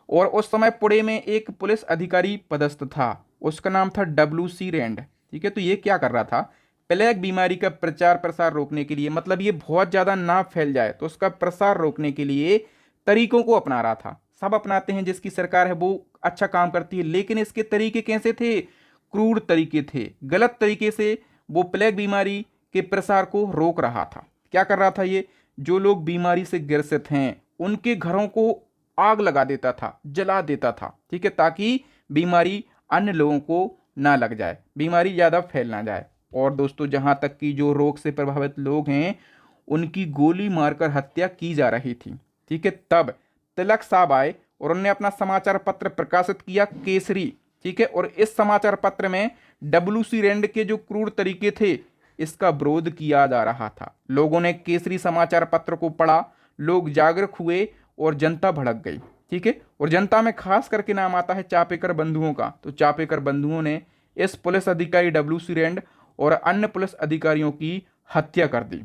और उस समय पुणे में एक पुलिस अधिकारी पदस्थ था, उसका नाम था WC रैंड, ठीक है। तो ये क्या कर रहा था, प्लेग बीमारी का प्रचार प्रसार रोकने के लिए, मतलब ये बहुत ज़्यादा ना फैल जाए तो उसका प्रसार रोकने के लिए तरीकों को अपना रहा था। सब अपनाते हैं, जिसकी सरकार है वो अच्छा काम करती है, लेकिन इसके तरीके कैसे थे, क्रूर तरीके थे। गलत तरीके से वो प्लेग बीमारी के प्रसार को रोक रहा था। क्या कर रहा था ये, जो लोग बीमारी से ग्रसित हैं उनके घरों को आग लगा देता था, जला देता था, ठीक है, ताकि बीमारी अन्य लोगों को ना लग जाए, बीमारी ज़्यादा फैल ना जाए। और दोस्तों जहाँ तक कि जो रोग से प्रभावित लोग हैं उनकी गोली मारकर हत्या की जा रही थी, ठीक है। तब तिलक साहब आए और उन्होंने अपना समाचार पत्र प्रकाशित किया केसरी, ठीक है। और इस समाचार पत्र में WC रैंड के जो क्रूर तरीके थे इसका विरोध किया जा रहा था। लोगों ने केसरी समाचार पत्र को पढ़ा, लोग जागरूक हुए और जनता भड़क गई, ठीक है। और जनता में खास करके नाम आता है चापेकर बंधुओं का। तो चापेकर बंधुओं ने इस पुलिस अधिकारी WC रैंड और अन्य पुलिस अधिकारियों की हत्या कर दी।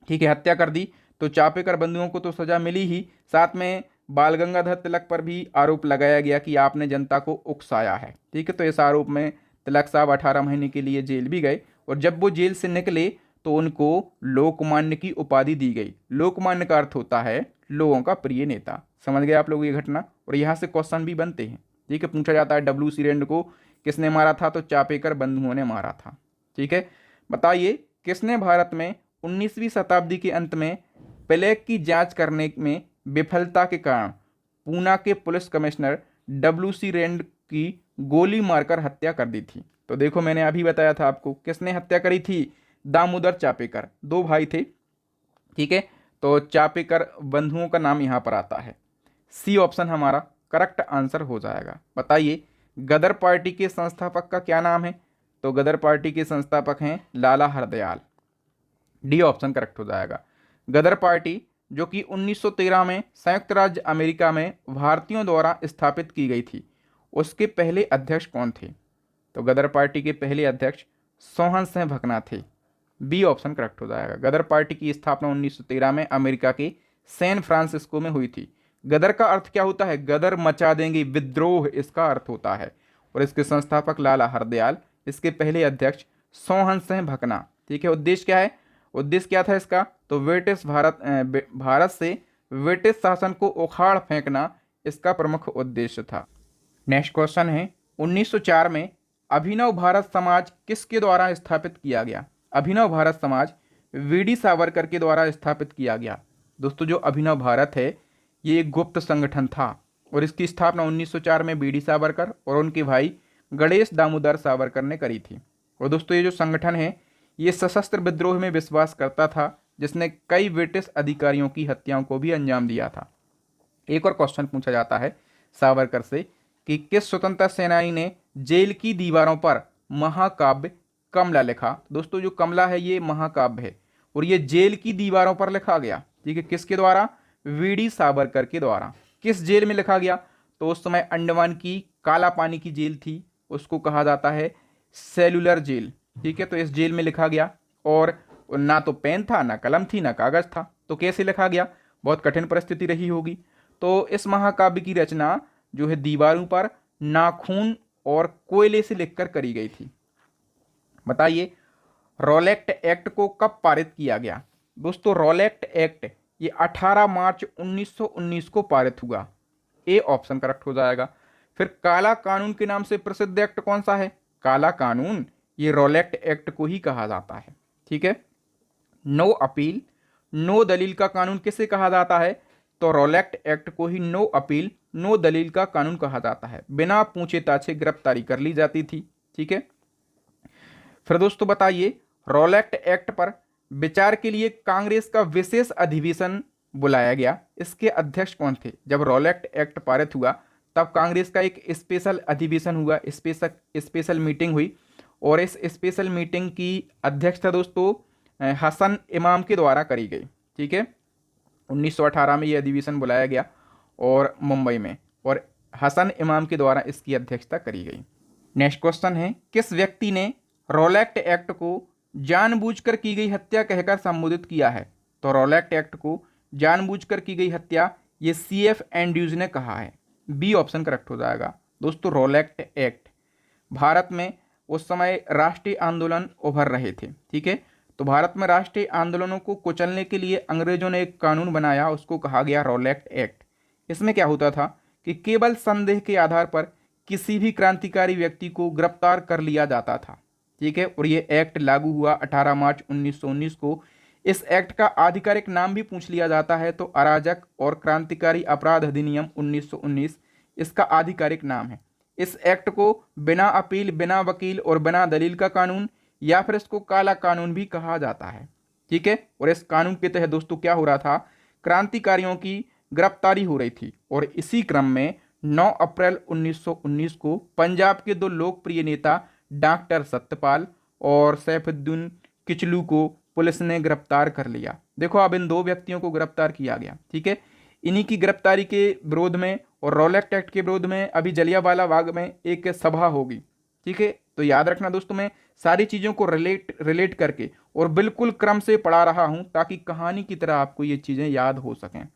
ठीक है, हत्या कर दी। तो चापेकर बंधुओं को तो सजा मिली ही, साथ में बाल गंगाधर तिलक पर भी आरोप लगाया गया कि आपने जनता को उकसाया है। ठीक है, तो इस आरोप में तिलक साहब 18 महीने के लिए जेल भी गए, और जब वो जेल से निकले तो उनको लोकमान्य की उपाधि दी गई। लोकमान्य का अर्थ होता है लोगों का प्रिय नेता। समझ गए आप लोग ये घटना। और यहाँ से क्वेश्चन भी बनते हैं। ठीक है, पूछा जाता है डब्ल्यू.सी. रेंड को किसने मारा था, तो चापेकर बंधुओं ने मारा था। ठीक है, बताइए किसने भारत में 19वीं शताब्दी के अंत में प्लेग की जांच करने में विफलता के कारण पूना के पुलिस कमिश्नर डब्ल्यू.सी. रेंड की गोली मारकर हत्या कर दी थी। तो देखो मैंने अभी बताया था आपको किसने हत्या करी थी, दामोदर चापेकर। दो भाई थे। ठीक है, तो चापेकर बंधुओं का नाम यहां पर आता है। सी ऑप्शन हमारा करेक्ट आंसर हो जाएगा। बताइए गदर पार्टी के संस्थापक का क्या नाम है, तो गदर पार्टी के संस्थापक हैं लाला हरदयाल। डी ऑप्शन करेक्ट हो जाएगा। गदर पार्टी जो कि 1913 में संयुक्त राज्य अमेरिका में भारतीयों द्वारा स्थापित की गई थी, उसके पहले अध्यक्ष कौन थे, तो गदर पार्टी के पहले अध्यक्ष सोहन सिंह भकना थे। बी ऑप्शन करेक्ट हो जाएगा। गदर पार्टी की स्थापना 1913 में अमेरिका के सैन फ्रांसिस्को में हुई थी। गदर का अर्थ क्या होता है, गदर मचा देंगे, विद्रोह इसका अर्थ होता है। और इसके संस्थापक लाला हरदयाल, इसके पहले अध्यक्ष सोहन सिंह भकना। ठीक है, उद्देश्य क्या है, उद्देश्य क्या था इसका, तो भारत से ब्रिटिश शासन को उखाड़ फेंकना इसका प्रमुख उद्देश्य था। नेक्स्ट क्वेश्चन है 1904 में अभिनव भारत समाज किसके द्वारा स्थापित किया गया। अभिनव भारत समाज वीडी सावरकर के द्वारा स्थापित किया गया। दोस्तों जो अभिनव भारत है ये एक गुप्त संगठन था, और इसकी स्थापना 1904 में वीडी सावरकर और उनके भाई गणेश दामोदर सावरकर ने करी थी। और दोस्तों ये जो संगठन है ये सशस्त्र विद्रोह में विश्वास करता था, जिसने कई ब्रिटिश अधिकारियों की हत्याओं को भी अंजाम दिया था। एक और क्वेश्चन पूछा जाता है सावरकर से कि किस स्वतंत्रता सेनानी ने जेल की दीवारों पर महाकाव्य कमला लिखा। दोस्तों जो कमला है ये महाकाव्य है, और ये जेल की दीवारों पर लिखा गया। ठीक है, किसके द्वारा, वीडी सावरकर के द्वारा। किस जेल में लिखा गया, तो उस समय अंडमान की काला पानी की जेल थी, उसको कहा जाता है सेलुलर जेल। ठीक है, तो इस जेल में लिखा गया, और ना तो पेन था, ना कलम थी, ना कागज था, तो कैसे लिखा गया, बहुत कठिन परिस्थिति रही होगी। तो इस महाकाव्य की रचना जो है दीवारों पर नाखून और कोयले से लिखकर करी गई थी। बताइए रॉलेक्ट एक्ट को कब पारित किया गया। दोस्तों रॉलेक्ट एक्ट ये 18 मार्च 1919 को पारित हुआ। ए ऑप्शन करेक्ट हो जाएगा। फिर काला कानून के नाम से प्रसिद्ध एक्ट कौन सा है, काला कानून, ये रॉलेक्ट एक्ट को ही कहा जाता है। ठीक है, नो अपील नो दलील का कानून किसे कहा जाता है, तो रॉलेक्ट एक्ट को ही नो अपील नो दलील का कानून कहा जाता है। बिना पूछे ताछे गिरफ्तारी कर ली जाती थी। ठीक है, फिर दोस्तों बताइए रॉलेक्ट एक्ट पर विचार के लिए कांग्रेस का विशेष अधिवेशन बुलाया गया, इसके अध्यक्ष कौन थे। जब रॉलेक्ट एक्ट पारित हुआ तब कांग्रेस का एक स्पेशल अधिवेशन हुआ, स्पेशल मीटिंग हुई, और इस स्पेशल मीटिंग की अध्यक्षता दोस्तों हसन इमाम के द्वारा करी गई। ठीक है, 1918 में ये अधिवेशन बुलाया गया और मुंबई में, और हसन इमाम के द्वारा इसकी अध्यक्षता करी गई। नेक्स्ट क्वेश्चन है किस व्यक्ति ने रॉलेक्ट एक्ट को जानबूझकर की गई हत्या कहकर संबोधित किया है, तो रॉलेक्ट एक्ट को जानबूझकर की गई हत्या ये CF एंड्रूज ने कहा है। बी ऑप्शन करेक्ट हो जाएगा। दोस्तों रॉलेक्ट एक्ट, भारत में उस समय राष्ट्रीय आंदोलन उभर रहे थे। ठीक है, तो भारत में राष्ट्रीय आंदोलनों को कुचलने के लिए अंग्रेजों ने एक कानून बनाया, उसको कहा गया रॉलेक्ट एक्ट। इसमें क्या होता था कि केवल संदेह के आधार पर किसी भी क्रांतिकारी व्यक्ति को गिरफ्तार कर लिया जाता था। ठीक है, और ये एक्ट लागू हुआ 18 मार्च 1919 को। इस एक्ट का आधिकारिक नाम भी पूछ लिया जाता है तो अराजक और क्रांतिकारी अपराध अधिनियम 1919 इसका आधिकारिक नाम है। इस एक्ट को बिना अपील, बिना वकील और बिना दलील का कानून, या फिर इसको काला कानून भी कहा जाता है। ठीक है, और इस कानून के तहत दोस्तों क्या हो रहा था, क्रांतिकारियों की गिरफ्तारी हो रही थी। और इसी क्रम में 9 अप्रैल 1919 को पंजाब के दो लोकप्रिय नेता डॉक्टर सत्यपाल और सैफुद्दीन किचलू को पुलिस ने गिरफ्तार कर लिया। देखो अब इन दो व्यक्तियों को गिरफ्तार किया गया। ठीक है, इन्हीं की गिरफ्तारी के विरोध में और रॉलेक्ट एक्ट के विरोध में अभी जलियांवाला बाग में एक सभा होगी। ठीक है, तो याद रखना दोस्तों, मैं सारी चीज़ों को रिलेट करके और बिल्कुल क्रम से पढ़ा रहा हूं ताकि कहानी की तरह आपको ये चीज़ें याद हो सकें।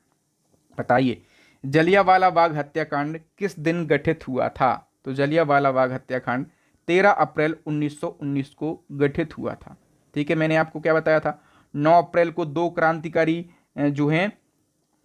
बताइए, जलियांवाला बाग हत्याकांड किस दिन गठित हुआ था? तो जलियांवाला बाग हत्याकांड 13 अप्रैल 1919 को गठित हुआ था। ठीक है, मैंने आपको क्या बताया था, 9 अप्रैल को 2 क्रांतिकारी जो हैं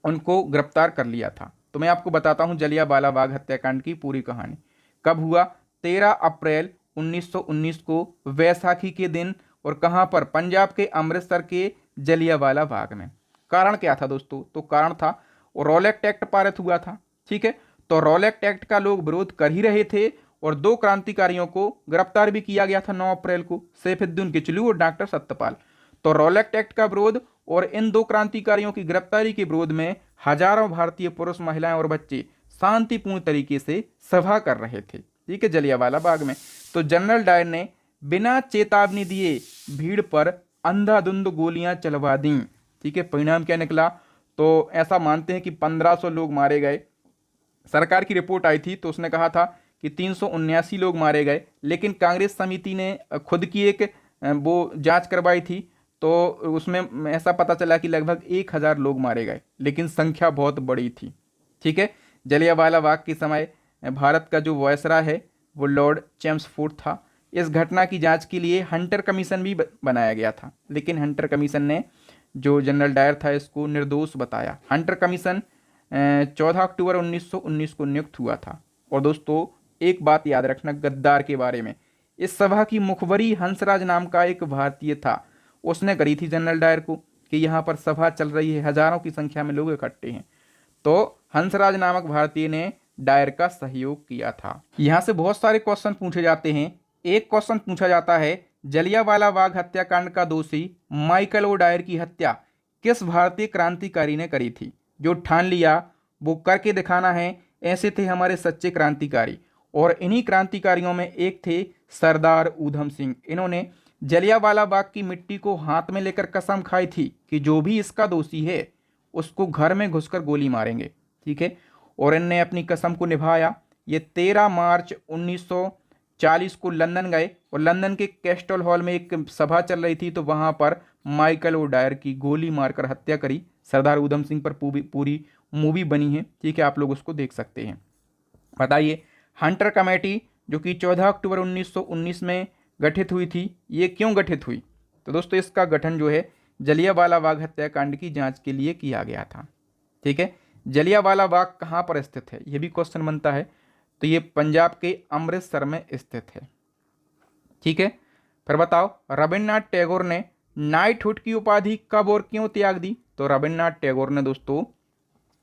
उनको गिरफ्तार कर लिया था। तो मैं आपको बताता हूं जलियांवाला बाग हत्याकांड की पूरी कहानी। कब हुआ? 13 अप्रैल 1919 को वैसाखी के दिन, और कहां पर? पंजाब के अमृतसर के जलियांवाला बाग में। कारण क्या था दोस्तों? तो कारण था रॉलेट एक्ट पारित हुआ था। ठीक है, तो रॉलेट एक्ट का लोग विरोध कर ही रहे थे और 2 क्रांतिकारियों को गिरफ्तार भी किया गया था 9 अप्रैल को, सैफुद्दीन किचलू और डॉक्टर सत्यपाल। तो रॉलेट एक्ट का विरोध और इन 2 क्रांतिकारियों की गिरफ्तारी के विरोध में हजारों भारतीय पुरुष, महिलाएं और बच्चे शांतिपूर्ण तरीके से सभा कर रहे थे। ठीक है, जलियांवाला बाग में। तो जनरल डायर ने बिना चेतावनी दिए भीड़ पर अंधाधुंध गोलियां चलवा दी। ठीक है, परिणाम क्या निकला? तो ऐसा मानते हैं कि 1500 लोग मारे गए। सरकार की रिपोर्ट आई थी तो उसने कहा था कि 379 लोग मारे गए, लेकिन कांग्रेस समिति ने खुद की एक वो जांच करवाई थी तो उसमें ऐसा पता चला कि लगभग 1000 लोग मारे गए, लेकिन संख्या बहुत बड़ी थी। ठीक है, जलियांवाला बाग के समय भारत का जो वायसराय है वो लॉर्ड चेम्सफोर्ड था। इस घटना की जांच के लिए हंटर कमीशन भी बनाया गया था, लेकिन हंटर कमीशन ने जो जनरल डायर था इसको निर्दोष बताया। हंटर कमीशन 14 अक्टूबर 1919 को नियुक्त हुआ था। और दोस्तों एक बात याद रखना गद्दार के बारे में, इस सभा की मुखबरी हंसराज नाम का एक भारतीय था, उसने करी थी जनरल डायर को कि यहाँ पर सभा चल रही है, हजारों की संख्या में लोग इकट्ठे हैं। तो हंसराज नामक भारतीय ने डायर का सहयोग किया था। यहाँ से बहुत सारे क्वेश्चन पूछे जाते हैं। एक क्वेश्चन पूछा जाता है, जलियांवाला बाग हत्याकांड का दोषी माइकल ओ डायर की हत्या किस भारतीय क्रांतिकारी ने करी थी? जो ठान लिया वो करके दिखाना है, ऐसे थे हमारे सच्चे क्रांतिकारी। और इन्हीं क्रांतिकारियों में एक थे सरदार ऊधम सिंह। इन्होंने जलियांवाला बाग की मिट्टी को हाथ में लेकर कसम खाई थी कि जो भी इसका दोषी है उसको घर में घुसकर गोली मारेंगे। ठीक है, और इनने अपनी कसम को निभाया। ये 13 मार्च 1940 को लंदन गए और लंदन के कैस्टल हॉल में एक सभा चल रही थी तो वहां पर माइकल ओ डायर की गोली मारकर हत्या करी। सरदार ऊधम सिंह पर पूरी मूवी बनी है। ठीक है, आप लोग उसको देख सकते हैं। बताइए, हंटर कमेटी जो कि 14 अक्टूबर 1919 में गठित हुई थी, ये क्यों गठित हुई? तो दोस्तों इसका गठन जो है जलियांवाला बाग हत्याकांड की जांच के लिए किया गया था। ठीक है, जलियांवाला बाग कहाँ पर स्थित है, ये भी क्वेश्चन बनता है। तो ये पंजाब के अमृतसर में स्थित है। ठीक है, फिर बताओ, रविन्द्रनाथ टैगोर ने नाइटहुड की उपाधि कब और क्यों त्याग दी? तो रविन्द्रनाथ टैगोर ने दोस्तों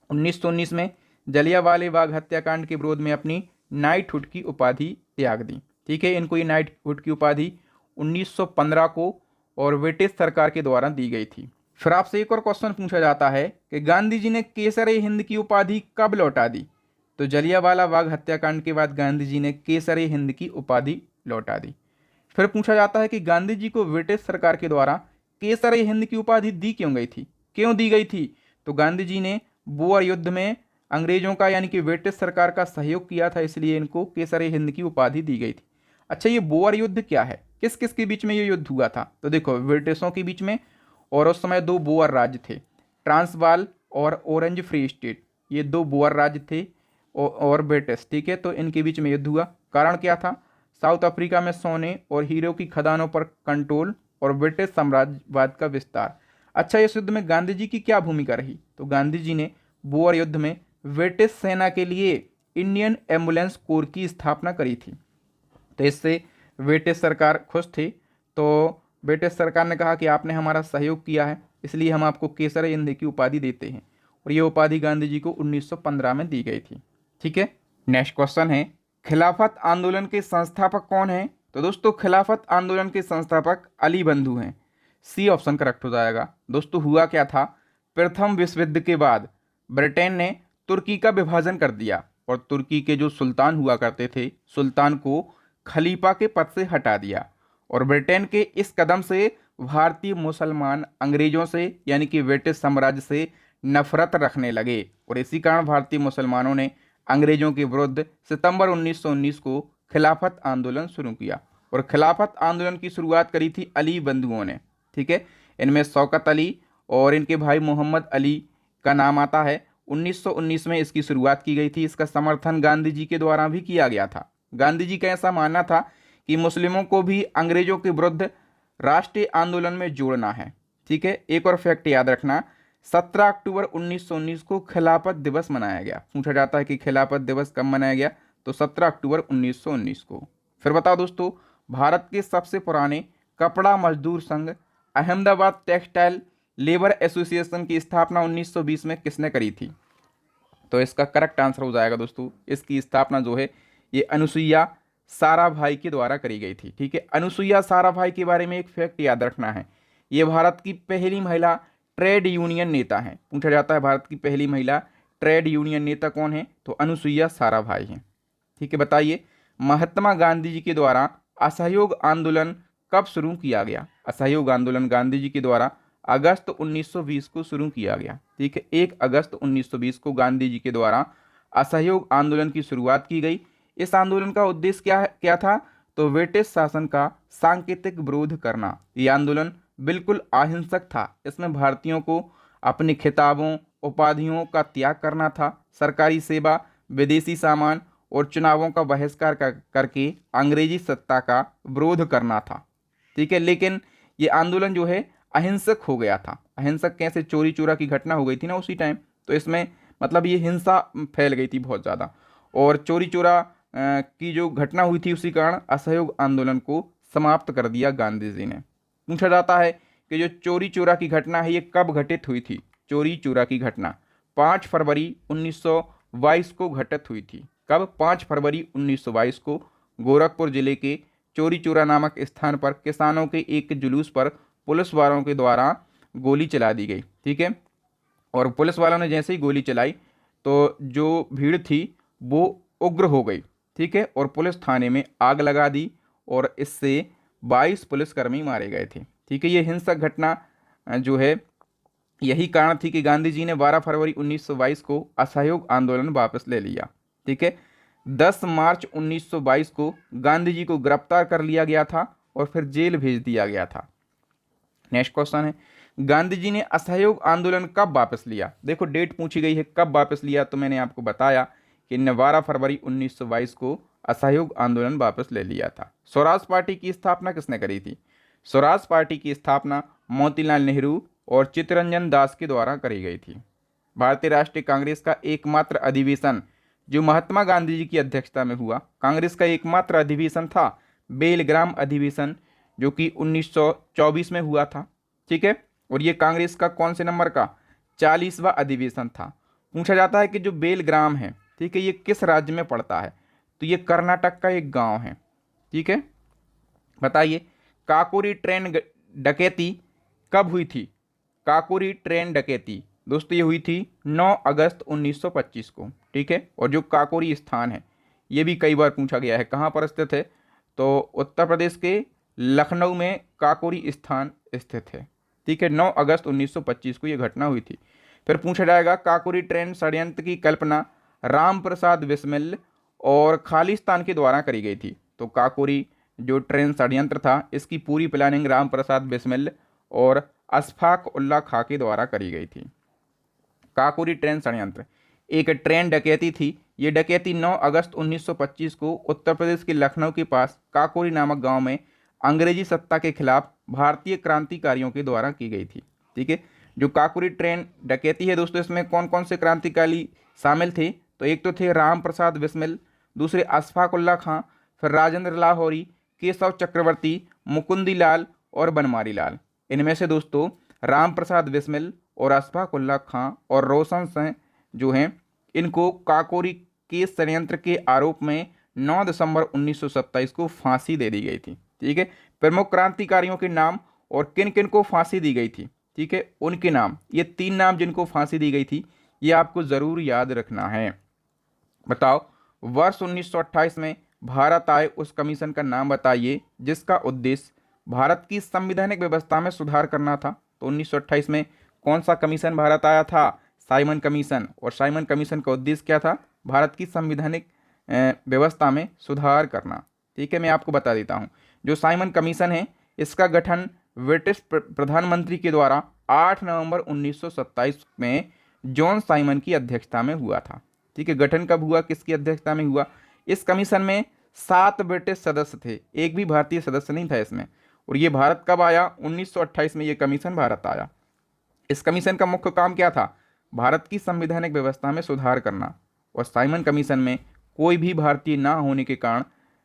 1919 में जलियांवाला बाग हत्याकांड के विरोध में अपनी नाइटहुड की उपाधि त्याग दी। ठीक है, इनको ये नाइटहुड की उपाधि 1915 को और ब्रिटिश सरकार के द्वारा दी गई थी। फिर आपसे एक और क्वेश्चन पूछा जाता है कि गांधी जी ने केसर हिंद की उपाधि कब लौटा दी? तो जलियांवाला बाग हत्याकांड के बाद गांधी जी ने केसर हिंद की उपाधि लौटा दी। फिर पूछा जाता है कि गांधी जी को ब्रिटिश सरकार के द्वारा केसर हिंद की उपाधि दी क्यों गई थी, क्यों दी गई थी? तो गांधी जी ने बोअर युद्ध में अंग्रेजों का यानी कि ब्रिटिश सरकार का सहयोग किया था, इसलिए इनको केसर हिंद की उपाधि दी गई थी। अच्छा, ये बोअर युद्ध क्या है, किस किस के बीच में ये युद्ध हुआ था? तो देखो, ब्रिटिशों के बीच में, और उस समय 2 बोअर राज्य थे, ट्रांसवाल और ऑरेंज फ्री स्टेट, ये 2 बोअर राज्य थे और ब्रिटिश। ठीक है, तो इनके बीच में युद्ध हुआ। कारण क्या था? साउथ अफ्रीका में सोने और हीरो की खदानों पर कंट्रोल और ब्रिटिश साम्राज्यवाद का विस्तार। अच्छा, इस युद्ध में गांधी जी की क्या भूमिका रही? तो गांधी जी ने बोअर युद्ध में ब्रिटिश सेना के लिए इंडियन एम्बुलेंस कोर की स्थापना करी थी। तो इससे ब्रिटिश सरकार खुश थी। तो ब्रिटिश सरकार ने कहा कि आपने हमारा सहयोग किया है, इसलिए हम आपको केसर हिंद की उपाधि देते हैं। और ये उपाधि गांधी जी को 1915 में दी गई थी। ठीक है, नेक्स्ट क्वेश्चन है, खिलाफत आंदोलन के संस्थापक कौन हैं? तो दोस्तों खिलाफत आंदोलन के संस्थापक अली बंधु हैं। सी ऑप्शन करेक्ट हो जाएगा। दोस्तों हुआ क्या था, प्रथम विश्व युद्ध के बाद ब्रिटेन ने तुर्की का विभाजन कर दिया और तुर्की के जो सुल्तान हुआ करते थे, सुल्तान को खलीफा के पद से हटा दिया। और ब्रिटेन के इस कदम से भारतीय मुसलमान अंग्रेजों से यानी कि ब्रिटिश साम्राज्य से नफरत रखने लगे और इसी कारण भारतीय मुसलमानों ने अंग्रेजों के विरुद्ध सितंबर 1919 को खिलाफत आंदोलन शुरू किया। और खिलाफत आंदोलन की शुरुआत करी थी अली बंधुओं ने। ठीक है, इनमें शौकत अली और इनके भाई मोहम्मद अली का नाम आता है। 1919 में इसकी शुरुआत की गई थी। इसका समर्थन गांधी जी के द्वारा भी किया गया था। गांधी जी का ऐसा मानना था कि मुस्लिमों को भी अंग्रेजों के विरुद्ध राष्ट्रीय आंदोलन में जोड़ना है। ठीक है, एक और फैक्ट याद रखना, 17 अक्टूबर 1919 को खिलाफत दिवस मनाया गया। पूछा जाता है कि खिलाफत दिवस कब मनाया गया, तो 17 अक्टूबर 1919 को। फिर बताओ दोस्तों, भारत के सबसे पुराने कपड़ा मजदूर संघ अहमदाबाद टेक्सटाइल लेबर एसोसिएशन की स्थापना 1920 में किसने करी थी? तो इसका करेक्ट आंसर हो जाएगा दोस्तों, इसकी स्थापना जो है ये अनुसुईया साराभाई के द्वारा करी गई थी। ठीक है, अनुसुईया साराभाई के बारे में एक फैक्ट याद रखना है, ये भारत की पहली महिला ट्रेड यूनियन नेता हैं। पूछा जाता है भारत की पहली महिला ट्रेड यूनियन नेता कौन है, तो अनुसुईया साराभाई हैं। ठीक है, बताइए महात्मा गांधी जी के द्वारा असहयोग आंदोलन कब शुरू किया गया? असहयोग आंदोलन गांधी जी के द्वारा अगस्त 1920 को शुरू किया गया। ठीक है, 1 अगस्त 1920 को गांधी जी के द्वारा असहयोग आंदोलन की शुरुआत की गई। इस आंदोलन का उद्देश्य क्या था, तो ब्रिटिश शासन का सांकेतिक विरोध करना। यह आंदोलन बिल्कुल अहिंसक था। इसमें भारतीयों को अपने खिताबों उपाधियों का त्याग करना था, सरकारी सेवा, विदेशी सामान और चुनावों का बहिष्कार करके अंग्रेजी सत्ता का विरोध करना था। ठीक है, लेकिन ये आंदोलन जो है अहिंसक हो गया था। अहिंसक कैसे, चोरी चोरा की घटना हो गई थी ना उसी टाइम, तो इसमें मतलब ये हिंसा फैल गई थी बहुत ज़्यादा, और चोरी चोरा की जो घटना हुई थी उसी कारण असहयोग आंदोलन को समाप्त कर दिया गांधी जी ने। पूछा जाता है कि जो चोरी चोरा की घटना है ये कब घटित हुई थी? चोरी चोरा की घटना 5 फरवरी 1922 को घटित हुई थी। कब? 5 फरवरी 1922 को गोरखपुर जिले के चोरी चोरा नामक स्थान पर किसानों के एक जुलूस पर पुलिस वालों के द्वारा गोली चला दी गई। ठीक है, और पुलिस वालों ने जैसे ही गोली चलाई तो जो भीड़ थी वो उग्र हो गई। ठीक है, और पुलिस थाने में आग लगा दी और इससे 22 पुलिसकर्मी मारे गए थे। ठीक है, ये हिंसक घटना जो है यही कारण थी कि गांधी जी ने 12 फरवरी 1922 को असहयोग आंदोलन वापस ले लिया। ठीक है, 10 मार्च 1922 को गांधी जी को गिरफ्तार कर लिया गया था और फिर जेल भेज दिया गया था। नेक्स्ट क्वेश्चन है, गांधी जी ने असहयोग आंदोलन कब वापस लिया? देखो डेट पूछी गई है कब वापस लिया, तो मैंने आपको बताया कि 12 फरवरी 1922 को असहयोग आंदोलन वापस ले लिया था। स्वराज पार्टी की स्थापना किसने करी थी? स्वराज पार्टी की स्थापना मोतीलाल नेहरू और चित्तरंजन दास के द्वारा करी गई थी। भारतीय राष्ट्रीय कांग्रेस का एकमात्र अधिवेशन जो महात्मा गांधी जी की अध्यक्षता में हुआ, कांग्रेस का एकमात्र अधिवेशन था बेलग्राम अधिवेशन, जो कि 1924 में हुआ था। ठीक है, और ये कांग्रेस का कौन से नंबर का 40वां अधिवेशन था। पूछा जाता है कि जो बेलग्राम है, ठीक है, ये किस राज्य में पड़ता है, तो ये कर्नाटक का एक गांव है। ठीक है, बताइए काकोरी ट्रेन डकैती कब हुई थी? काकोरी ट्रेन डकैती दोस्तों ये हुई थी 9 अगस्त 1925 को। ठीक है, और जो काकोरी स्थान है ये भी कई बार पूछा गया है, कहाँ पर स्थित है, तो उत्तर प्रदेश के लखनऊ में काकोरी स्थान स्थित है। ठीक है, 9 अगस्त 1925 को ये घटना हुई थी। फिर पूछा जाएगा काकोरी ट्रेन षड्यंत्र की कल्पना राम प्रसाद बिस्मिल और खालिस्तान के द्वारा करी गई थी। तो काकोरी जो ट्रेन षड्यंत्र था इसकी पूरी प्लानिंग राम प्रसाद बिस्मिल और अशफाक उल्ला खां के द्वारा करी गई थी। काकोरी ट्रेन षड्यंत्र एक ट्रेन डकैती थी। ये डकैती 9 अगस्त 1925 को उत्तर प्रदेश के लखनऊ के पास काकोरी नामक गांव में अंग्रेजी सत्ता के खिलाफ भारतीय क्रांतिकारियों के द्वारा की गई थी। ठीक है, जो काकोरी ट्रेन डकैती है दोस्तों इसमें कौन कौन से क्रांतिकारी शामिल थे, तो एक तो थे राम प्रसाद बिस्मिल, दूसरे अशफाक उल्ला खां, फिर राजेंद्र लाहौरी, केशव चक्रवर्ती, मुकुंदी लाल और बनमारी लाल। इनमें से दोस्तों राम प्रसाद बिस्मिल और अशफाक उल्ला खां और रोशन सिंह जो हैं इनको काकोरी के षड्यंत्र के आरोप में 9 दिसंबर 1927 को फांसी दे दी गई थी। ठीक है, प्रमुख क्रांतिकारियों के नाम और किन किन को फांसी दी गई थी, ठीक है, उनके नाम, ये 3 नाम जिनको फांसी दी गई थी ये आपको ज़रूर याद रखना है। बताओ वर्ष 1928 में भारत आए उस कमीशन का नाम बताइए जिसका उद्देश्य भारत की संवैधानिक व्यवस्था में सुधार करना था। तो 1928 में कौन सा कमीशन भारत आया था? Simon commission. और साइमन कमीशन का उद्देश्य क्या था? भारत की संवैधानिक व्यवस्था में सुधार करना। ठीक है, मैं आपको बता देता हूँ। जो साइमन कमीशन है इसका गठन ब्रिटिश प्रधानमंत्री के द्वारा 8 नवंबर 1927 में जॉन साइमन की अध्यक्षता में हुआ था। ठीक है, गठन कब हुआ, किसकी अध्यक्षता में हुआ? इस कमीशन में 7 ब्रिटिश सदस्य थे, एक भी भारतीय सदस्य नहीं था इसमें। और ये भारत कब आया? 1928 में ये कमीशन भारत आया। इस कमीशन का मुख्य काम क्या था? भारत की संवैधानिक व्यवस्था में सुधार करना। और साइमन कमीशन में कोई भी भारतीय ना होने के कारण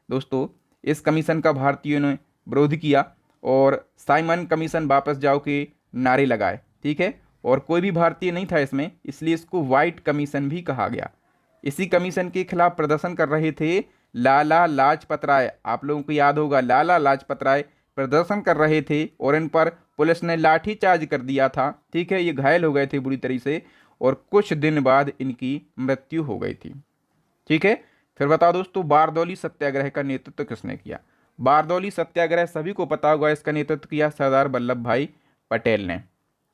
दोस्तों इस कमीशन का भारतीयों ने विरोध किया और साइमन कमीशन वापस जाओ के नारे लगाए। ठीक है, और कोई भी भारतीय नहीं था इसमें, इसलिए इसको व्हाइट कमीशन भी कहा गया। इसी कमीशन के खिलाफ प्रदर्शन कर रहे थे लाला लाजपत राय। आप लोगों को याद होगा, लाला लाजपत राय प्रदर्शन कर रहे थे और इन पर पुलिस ने लाठी चार्ज कर दिया था। ठीक है, ये घायल हो गए थे बुरी तरह से और कुछ दिन बाद इनकी मृत्यु हो गई थी। ठीक है, फिर बताओ दोस्तों, बारदौली सत्याग्रह का नेतृत्व किसने किया? बारदौली सत्याग्रह सभी को पता होगा, इसका नेतृत्व किया सरदार वल्लभ भाई पटेल ने।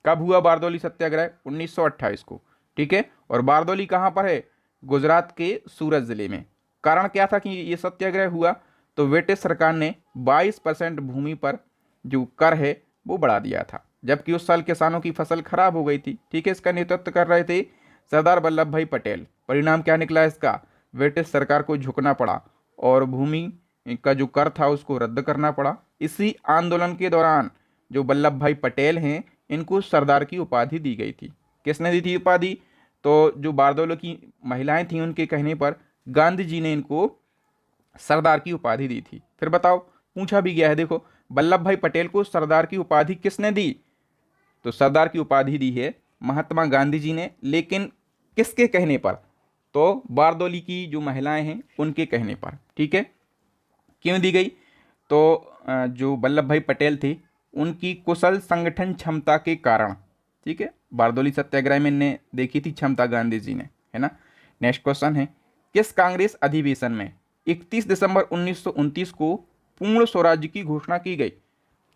कब हुआ बारदौली सत्याग्रह? 1928 को। ठीक है, और बारदौली कहाँ पर है? गुजरात के सूरत जिले में। कारण क्या था कि ये सत्याग्रह हुआ? तो ब्रिटिश सरकार ने 22% भूमि पर जो कर है वो बढ़ा दिया था, जबकि उस साल किसानों की फसल खराब हो गई थी। ठीक है, इसका नेतृत्व कर रहे थे सरदार वल्लभ भाई पटेल। परिणाम क्या निकला इसका? ब्रिटिश सरकार को झुकना पड़ा और भूमि का जो कर था उसको रद्द करना पड़ा। इसी आंदोलन के दौरान जो वल्लभ भाई पटेल हैं इनको सरदार की उपाधि दी गई थी। किसने दी थी उपाधि? तो जो बारदौली की महिलाएं थीं उनके कहने पर गांधी जी ने इनको सरदार की उपाधि दी थी। फिर बताओ, पूछा भी गया है, देखो वल्लभ भाई पटेल को सरदार की उपाधि किसने दी? तो सरदार की उपाधि दी है महात्मा गांधी जी ने, लेकिन किसके कहने पर? तो बारदौली की जो महिलाएं हैं उनके कहने पर। ठीक है, क्यों दी गई? तो जो वल्लभ भाई पटेल थे उनकी कुशल संगठन क्षमता के कारण। ठीक है, बारदौली सत्याग्रह में ने देखी थी क्षमता गांधी जी ने, है ना। नेक्स्ट क्वेश्चन है, किस कांग्रेस अधिवेशन में 31 दिसंबर 1929 को पूर्ण स्वराज्य की घोषणा की गई?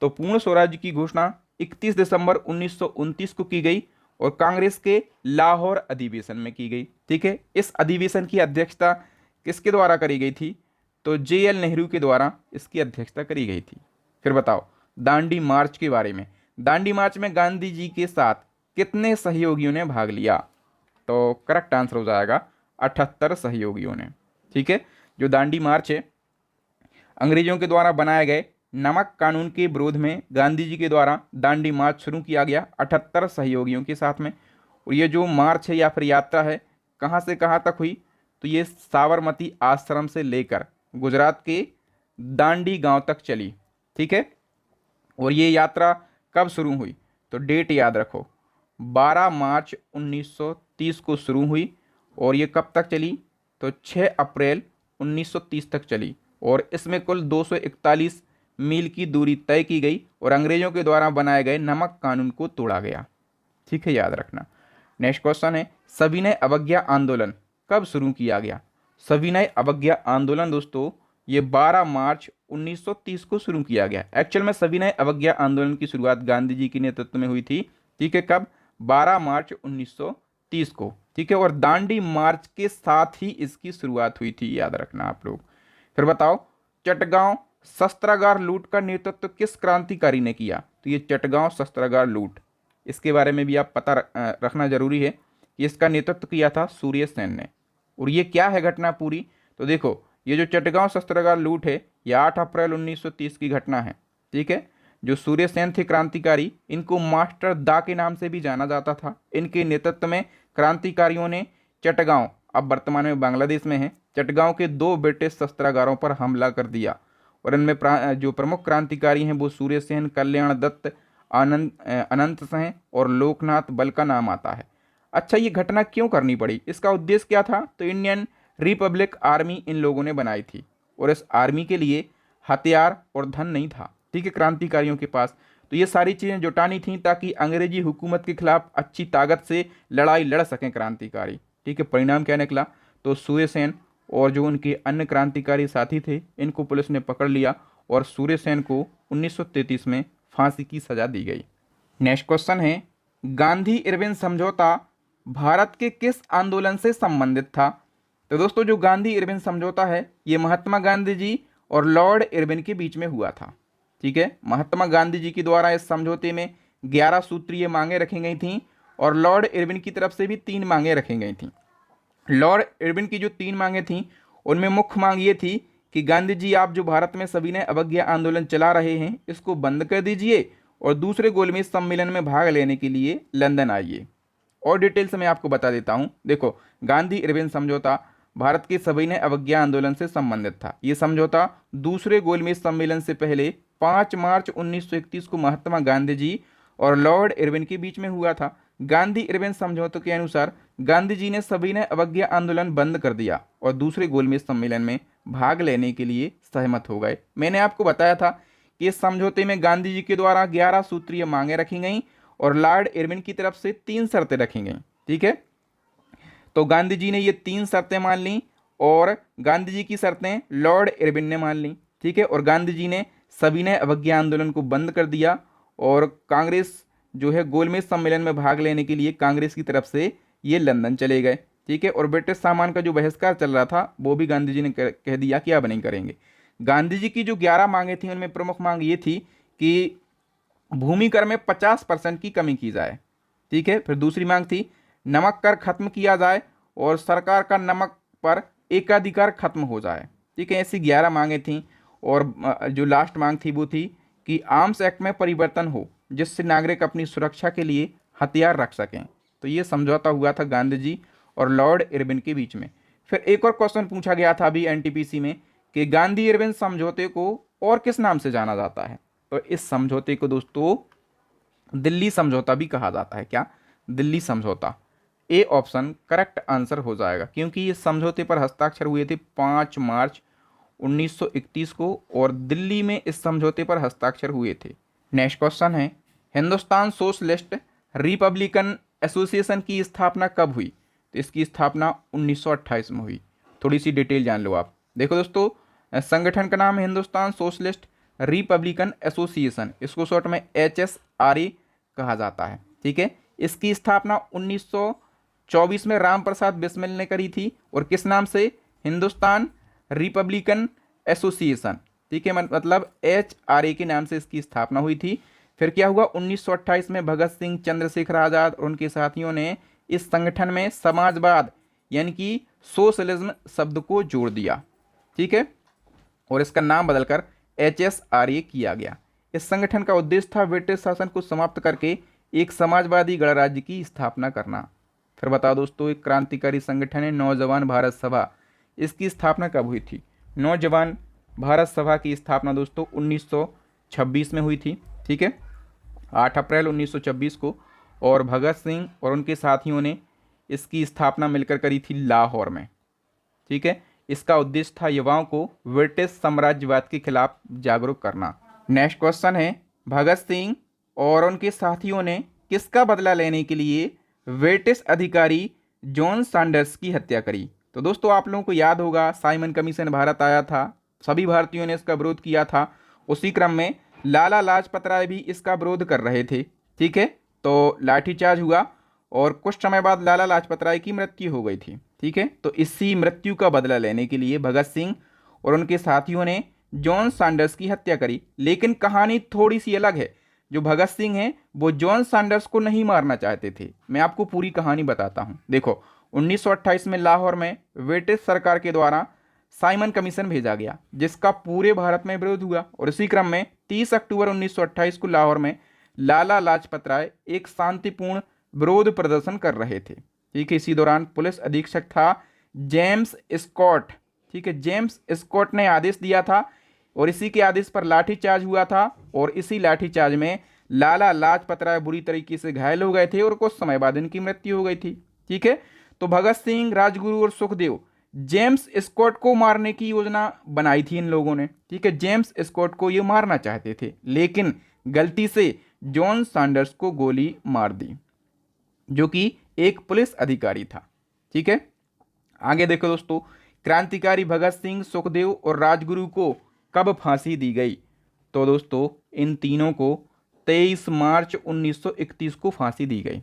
तो पूर्ण स्वराज्य की घोषणा 31 दिसंबर 1929 को की गई और कांग्रेस के लाहौर अधिवेशन में की गई। ठीक है, इस अधिवेशन की अध्यक्षता किसके द्वारा करी गई थी? तो JL नेहरू के द्वारा इसकी अध्यक्षता करी गई थी। फिर बताओ दांडी मार्च के बारे में। दांडी मार्च में गांधी जी के साथ कितने सहयोगियों ने भाग लिया? तो करेक्ट आंसर हो जाएगा 78 सहयोगियों ने। ठीक है, जो दांडी मार्च है अंग्रेजों के द्वारा बनाए गए नमक कानून के विरोध में गांधी जी के द्वारा दांडी मार्च शुरू किया गया 78 सहयोगियों के साथ में। और ये जो मार्च है या फिर यात्रा है कहाँ से कहाँ तक हुई? तो ये साबरमती आश्रम से लेकर गुजरात के दांडी गांव तक चली। ठीक है, और ये यात्रा कब शुरू हुई? तो डेट याद रखो, 12 मार्च 1930 को शुरू हुई और ये कब तक चली? तो 6 अप्रैल 1930 तक चली और इसमें कुल 241 मील की दूरी तय की गई और अंग्रेजों के द्वारा बनाए गए नमक कानून को तोड़ा गया। ठीक है, याद रखना। नेक्स्ट क्वेश्चन है, सविनय अवज्ञा आंदोलन कब शुरू किया गया? सविनय अवज्ञा आंदोलन दोस्तों ये 12 मार्च 1930 को शुरू किया गया। एक्चुअल में सविनय अवज्ञा आंदोलन की शुरुआत गांधी जी के नेतृत्व में हुई थी। ठीक है, कब? 12 मार्च 1930 को। ठीक है, और दांडी मार्च के साथ ही इसकी शुरुआत हुई थी, याद रखना आप लोग। फिर बताओ चटगांव शस्त्रागार लूट का नेतृत्व किस क्रांतिकारी ने किया? तो ये चटगांव शस्त्रागार लूट, इसके बारे में भी आप पता रखना जरूरी है कि इसका नेतृत्व किया था सूर्य सेन ने। और ये क्या है घटना पूरी? तो देखो ये जो चटगांव शस्त्रागार लूट है ये 8 अप्रैल 1930 की घटना है। ठीक है, जो सूर्य सेन थे क्रांतिकारी, इनको मास्टर दा के नाम से भी जाना जाता था। इनके नेतृत्व में क्रांतिकारियों ने चटगांव, अब वर्तमान में बांग्लादेश में है, चटगांव के 2 ब्रिटिश शस्त्रागारों पर हमला कर दिया और इनमें जो प्रमुख क्रांतिकारी हैं वो सूर्य सेन, कल्याण दत्त, अनंत सिंह और लोकनाथ बल का नाम आता है। अच्छा, ये घटना क्यों करनी पड़ी? इसका उद्देश्य क्या था? तो इंडियन रिपब्लिक आर्मी इन लोगों ने बनाई थी और इस आर्मी के लिए हथियार और धन नहीं था। ठीक है, क्रांतिकारियों के पास तो ये सारी चीज़ें जुटानी थी ताकि अंग्रेजी हुकूमत के खिलाफ अच्छी ताकत से लड़ाई लड़ सकें क्रांतिकारी। ठीक है, परिणाम क्या निकला? तो सूर्य सेन और जो उनके अन्य क्रांतिकारी साथी थे इनको पुलिस ने पकड़ लिया और सूर्य सेन को 1933 में फांसी की सजा दी गई। नेक्स्ट क्वेश्चन है, गांधी इरविन समझौता भारत के किस आंदोलन से संबंधित था? तो दोस्तों जो गांधी इरविन समझौता है ये महात्मा गांधी जी और लॉर्ड इरविन के बीच में हुआ था। ठीक है, महात्मा गांधी जी के द्वारा इस समझौते में 11 सूत्रीय मांगे रखी गई थीं और लॉर्ड इरविन की तरफ से भी 3 मांगे रखी गई थीं। लॉर्ड इरविन की जो 3 मांगे थीं उनमें मुख्य मांग ये थी कि गांधी जी, आप जो भारत में सविनय अवज्ञा आंदोलन चला रहे हैं इसको बंद कर दीजिए और दूसरे गोलमेज सम्मेलन में भाग लेने के लिए लंदन आइए। और डिटेल से मैं आपको बता देता हूं। देखो, गांधी इरविन समझौता भारत के सविनय अवज्ञा आंदोलन से संबंधित था। ये समझौता दूसरे गोलमेज सम्मेलन से पहले 5 मार्च 1931 को महात्मा गांधी जी और लॉर्ड इरविन के बीच में हुआ था। गांधी इरविन समझौते के अनुसार गांधी जी ने सविनय अवज्ञा आंदोलन बंद कर दिया और दूसरे गोलमेज सम्मेलन में भाग लेने के लिए सहमत हो गए। मैंने आपको बताया था कि इस समझौते में गांधी जी के द्वारा 11 सूत्रीय मांगे रखी गईं और लॉर्ड इरविन की तरफ से 3 शर्तें रखी गईं। ठीक है, तो गांधी जी ने ये 3 शर्तें मान ली और गांधी जी की शर्तें लॉर्ड इरविन ने मान ली। ठीक है, और गांधी जी ने सविनय अवज्ञा आंदोलन को बंद कर दिया और कांग्रेस जो है गोलमेज सम्मेलन में भाग लेने के लिए कांग्रेस की तरफ से ये लंदन चले गए। ठीक है, और ब्रिटिश सामान का जो बहिष्कार चल रहा था वो भी गांधी जी ने कह दिया कि अब नहीं करेंगे। गांधी जी की जो 11 मांगे थी उनमें प्रमुख मांग ये थी कि भूमि कर में 50% की कमी की जाए। ठीक है, फिर दूसरी मांग थी नमक कर खत्म किया जाए और सरकार का नमक पर एकाधिकार खत्म हो जाए। ठीक है, ऐसी 11 मांगे थीं और जो लास्ट मांग थी वो थी कि आर्म्स एक्ट में परिवर्तन हो जिससे नागरिक अपनी सुरक्षा के लिए हथियार रख सकें। तो ये समझौता हुआ था गांधी जी और लॉर्ड इरविन के बीच में। फिर एक और क्वेश्चन पूछा गया था अभी एनटीपीसी में कि गांधी इरविन समझौते को और किस नाम से जाना जाता है। तो इस समझौते को दोस्तों दिल्ली समझौता भी कहा जाता है। क्या? दिल्ली समझौता। ए ऑप्शन करेक्ट आंसर हो जाएगा क्योंकि इस समझौते पर हस्ताक्षर हुए थे 5 मार्च 1931 को और दिल्ली में इस समझौते पर हस्ताक्षर हुए थे। नेक्स्ट क्वेश्चन है, हिंदुस्तान सोशलिस्ट रिपब्लिकन एसोसिएशन की स्थापना कब हुई? तो इसकी स्थापना 1928 में हुई। थोड़ी सी डिटेल जान लो आप। देखो दोस्तों, संगठन का नाम है हिंदुस्तान सोशलिस्ट रिपब्लिकन एसोसिएशन, इसको शॉर्ट में HSRA कहा जाता है। ठीक है, इसकी स्थापना 1924 में राम प्रसाद बिस्मिल ने करी थी और किस नाम से? Hindustan Republican association. ठीक है, मतलब HRA के नाम से इसकी स्थापना हुई थी। फिर क्या हुआ? 1928 में भगत सिंह, चंद्रशेखर आज़ाद और उनके साथियों ने इस संगठन में समाजवाद यानी कि सोशलिज्म शब्द को जोड़ दिया। ठीक है, और इसका नाम बदलकर HSRA किया गया। इस संगठन का उद्देश्य था ब्रिटिश शासन को समाप्त करके एक समाजवादी गणराज्य की स्थापना करना। फिर बताओ दोस्तों, एक क्रांतिकारी संगठन है नौजवान भारत सभा, इसकी स्थापना कब हुई थी? नौजवान भारत सभा की स्थापना दोस्तों 1926 में हुई थी। ठीक है, 8 अप्रैल 1926 को, और भगत सिंह और उनके साथियों ने इसकी स्थापना मिलकर करी थी लाहौर में। ठीक है, इसका उद्देश्य था युवाओं को ब्रिटिश साम्राज्यवाद के खिलाफ जागरूक करना। नेक्स्ट क्वेश्चन है, भगत सिंह और उनके साथियों ने किसका बदला लेने के लिए ब्रिटिश अधिकारी जॉन सैंडर्स की हत्या करी? तो दोस्तों आप लोगों को याद होगा साइमन कमीशन भारत आया था, सभी भारतीयों ने इसका विरोध किया था। उसी क्रम में लाला लाजपत राय भी इसका विरोध कर रहे थे। ठीक है, तो लाठीचार्ज हुआ और कुछ समय बाद लाला लाजपत राय की मृत्यु हो गई थी। ठीक है, तो इसी मृत्यु का बदला लेने के लिए भगत सिंह और उनके साथियों ने जॉन सैंडर्स की हत्या करी। लेकिन कहानी थोड़ी सी अलग है। जो भगत सिंह हैं वो जॉन सैंडर्स को नहीं मारना चाहते थे। मैं आपको पूरी कहानी बताता हूं। देखो, 1928 में लाहौर में ब्रिटिश सरकार के द्वारा साइमन कमीशन भेजा गया जिसका पूरे भारत में विरोध हुआ और इसी क्रम में 30 अक्टूबर 1928 को लाहौर में लाला लाजपत राय एक शांतिपूर्ण विरोध प्रदर्शन कर रहे थे। ठीक है, इसी दौरान पुलिस अधीक्षक था जेम्स स्कॉट। ठीक है, जेम्स स्कॉट ने आदेश दिया था और इसी के आदेश पर लाठीचार्ज हुआ था और इसी लाठीचार्ज में लाला लाजपत राय बुरी तरीके से घायल हो गए थे और कुछ समय बाद इनकी मृत्यु हो गई थी। ठीक है, तो भगत सिंह, राजगुरु और सुखदेव जेम्स स्कॉट को मारने की योजना बनाई थी इन लोगों ने। ठीक है, जेम्स स्कॉट को ये मारना चाहते थे लेकिन गलती से जॉन सैंडर्स को गोली मार दी जो कि एक पुलिस अधिकारी था। ठीक है, आगे देखो दोस्तों, क्रांतिकारी भगत सिंह, सुखदेव और राजगुरु को कब फांसी दी गई? तो दोस्तों इन तीनों को 23 मार्च 1931 को फांसी दी गई।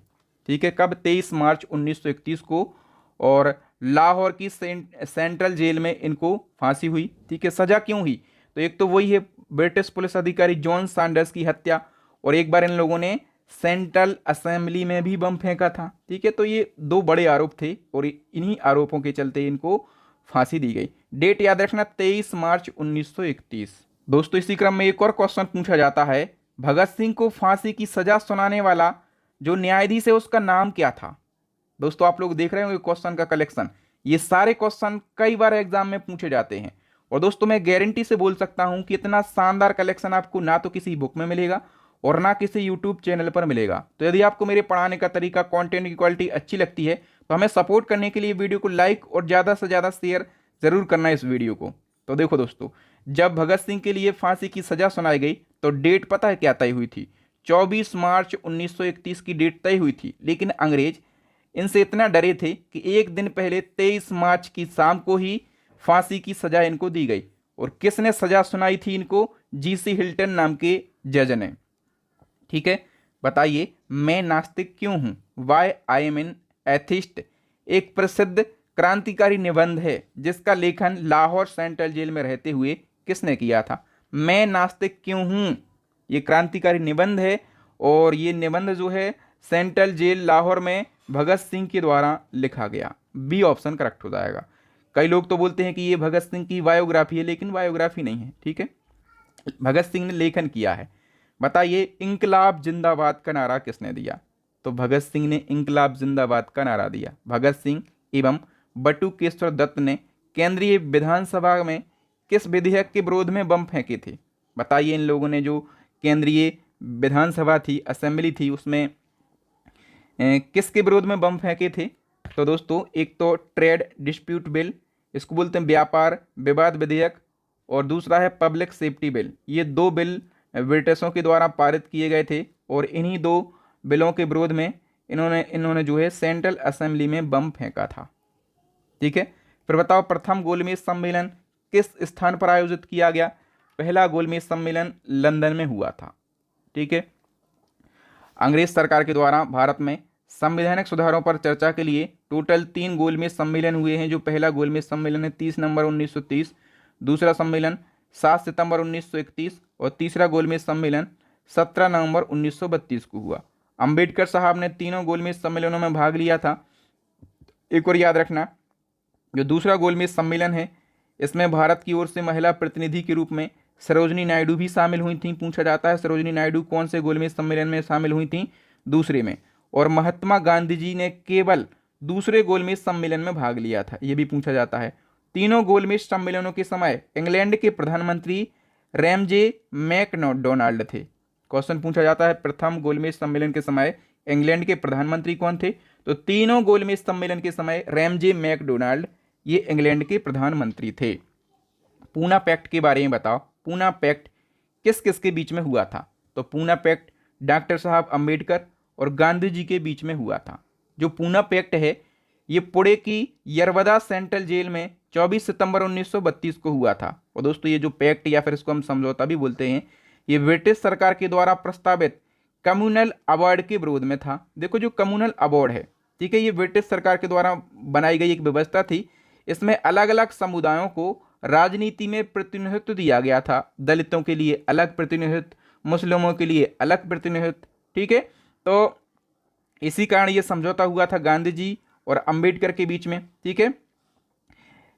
ठीक है, कब? 23 मार्च 1931 को, और लाहौर की सेंट्रल जेल में इनको फांसी हुई। ठीक है, सजा क्यों हुई? तो एक तो वही है ब्रिटिश पुलिस अधिकारी जॉन सैंडर्स की हत्या, और एक बार इन लोगों ने सेंट्रल असेंबली में भी बम फेंका था। ठीक है, तो ये दो बड़े आरोप थे और इन्हीं आरोपों के चलते इनको फांसी दी गई। डेट याद रखना 23 मार्च 1931। दोस्तों इसी क्रम में एक और क्वेश्चन पूछा जाता है, भगत सिंह को फांसी की सजा सुनाने वाला जो न्यायाधीश है उसका नाम क्या था। दोस्तों आप लोग देख रहे होंगे क्वेश्चन का कलेक्शन, ये सारे क्वेश्चन कई बार एग्जाम में पूछे जाते हैं। और दोस्तों मैं गारंटी से बोल सकता हूं कि इतना शानदार कलेक्शन आपको ना तो किसी बुक में मिलेगा और ना किसी यूट्यूब चैनल पर मिलेगा। तो यदि आपको मेरे पढ़ाने का तरीका, कंटेंट की क्वालिटी अच्छी लगती है तो हमें सपोर्ट करने के लिए वीडियो को लाइक और ज़्यादा से ज़्यादा शेयर जरूर करना है इस वीडियो को। तो देखो दोस्तों, जब भगत सिंह के लिए फांसी की सजा सुनाई गई तो डेट पता है क्या तय हुई थी? 24 मार्च 1931 की डेट तय हुई थी, लेकिन अंग्रेज इनसे इतना डरे थे कि एक दिन पहले 23 मार्च की शाम को ही फांसी की सजा इनको दी गई। और किसने सजा सुनाई थी इनको? जीसी हिल्टन नाम के जज ने। ठीक है, बताइए मैं नास्तिक क्यों हूं, why I am an atheist, एक प्रसिद्ध क्रांतिकारी निबंध है जिसका लेखन लाहौर सेंट्रल जेल में रहते हुए किसने किया था? मैं नास्तिक क्यों हूं, ये क्रांतिकारी निबंध है और ये निबंध जो है सेंट्रल जेल लाहौर में भगत सिंह के द्वारा लिखा गया। बी ऑप्शन करेक्ट हो जाएगा। कई लोग तो बोलते हैं कि ये भगत सिंह की बायोग्राफी है, लेकिन बायोग्राफी नहीं है। ठीक है, भगत सिंह ने लेखन किया है। बताइए इंकलाब जिंदाबाद का नारा किसने दिया? तो भगत सिंह ने इंकलाब जिंदाबाद का नारा दिया। भगत सिंह एवं बटुकेश्वर दत्त ने केंद्रीय विधानसभा में किस विधेयक के विरोध में बम फेंके थे? बताइए इन लोगों ने जो केंद्रीय विधानसभा थी, असेंबली थी, उसमें किसके विरोध में बम फेंके थे? तो दोस्तों एक तो ट्रेड डिस्प्यूट बिल, इसको बोलते हैं व्यापार विवाद विधेयक, और दूसरा है पब्लिक सेफ्टी बिल। ये दो बिल ब्रिटिशों के द्वारा पारित किए गए थे और इन्हीं दो बिलों के विरोध में इन्होंने जो है सेंट्रल असेंबली में बम फेंका था। ठीक है, फिर बताओ प्रथम गोलमेज सम्मेलन किस स्थान पर आयोजित किया गया? पहला गोलमेज सम्मेलन लंदन में हुआ था। ठीक है, अंग्रेज सरकार के द्वारा भारत में संवैधानिक सुधारों पर चर्चा के लिए टोटल 3 गोलमेज सम्मेलन हुए हैं। जो पहला गोलमेज सम्मेलन है 30 नवंबर 1930, दूसरा सम्मेलन 7 सितंबर 1931 और तीसरा गोलमेज सम्मेलन 17 नवंबर 1932 को हुआ। अंबेडकर साहब ने तीनों गोलमेज सम्मेलनों में भाग लिया था। एक और याद रखना, जो दूसरा गोलमेज सम्मेलन है इसमें भारत की ओर से महिला प्रतिनिधि के रूप में सरोजिनी नायडू भी शामिल हुई थी। पूछा जाता है सरोजिनी नायडू कौन से गोलमेज सम्मेलन में शामिल हुई थी? दूसरे में। और महात्मा गांधी जी ने केवल दूसरे गोलमेज सम्मेलन में भाग लिया था, यह भी पूछा जाता है। तीनों गोलमेज सम्मेलनों के समय इंग्लैंड के प्रधानमंत्री रैमजे मैकडोनाल्ड थे। क्वेश्चन पूछा जाता है प्रथम गोलमेज सम्मेलन के समय इंग्लैंड के प्रधानमंत्री कौन थे? तो तीनों गोलमेज सम्मेलन के समय रैमजे मैकडोनाल्ड ये इंग्लैंड के प्रधानमंत्री थे। पूना पैक्ट के बारे में बताओ, पूना पैक्ट किस किस के बीच में हुआ था? तो पूना पैक्ट डॉक्टर साहब अंबेडकर और गांधी जी के बीच में हुआ था। जो पूना पैक्ट है ये पुणे की यरवदा सेंट्रल जेल में 24 सितंबर 1932 को हुआ था। और दोस्तों ये जो पैक्ट या फिर इसको हम समझौता भी बोलते हैं, ये ब्रिटिश सरकार के द्वारा प्रस्तावित कम्युनल अवार्ड के विरोध में था। देखो जो कम्युनल अवार्ड है, ठीक है, ये ब्रिटिश सरकार के द्वारा बनाई गई एक व्यवस्था थी। इसमें अलग अलग समुदायों को राजनीति में प्रतिनिधित्व दिया गया था। दलितों के लिए अलग प्रतिनिधित्व, मुस्लिमों के लिए अलग प्रतिनिधित्व। ठीक है, तो इसी कारण ये समझौता हुआ था गांधी जी और अंबेडकर के बीच में। ठीक है,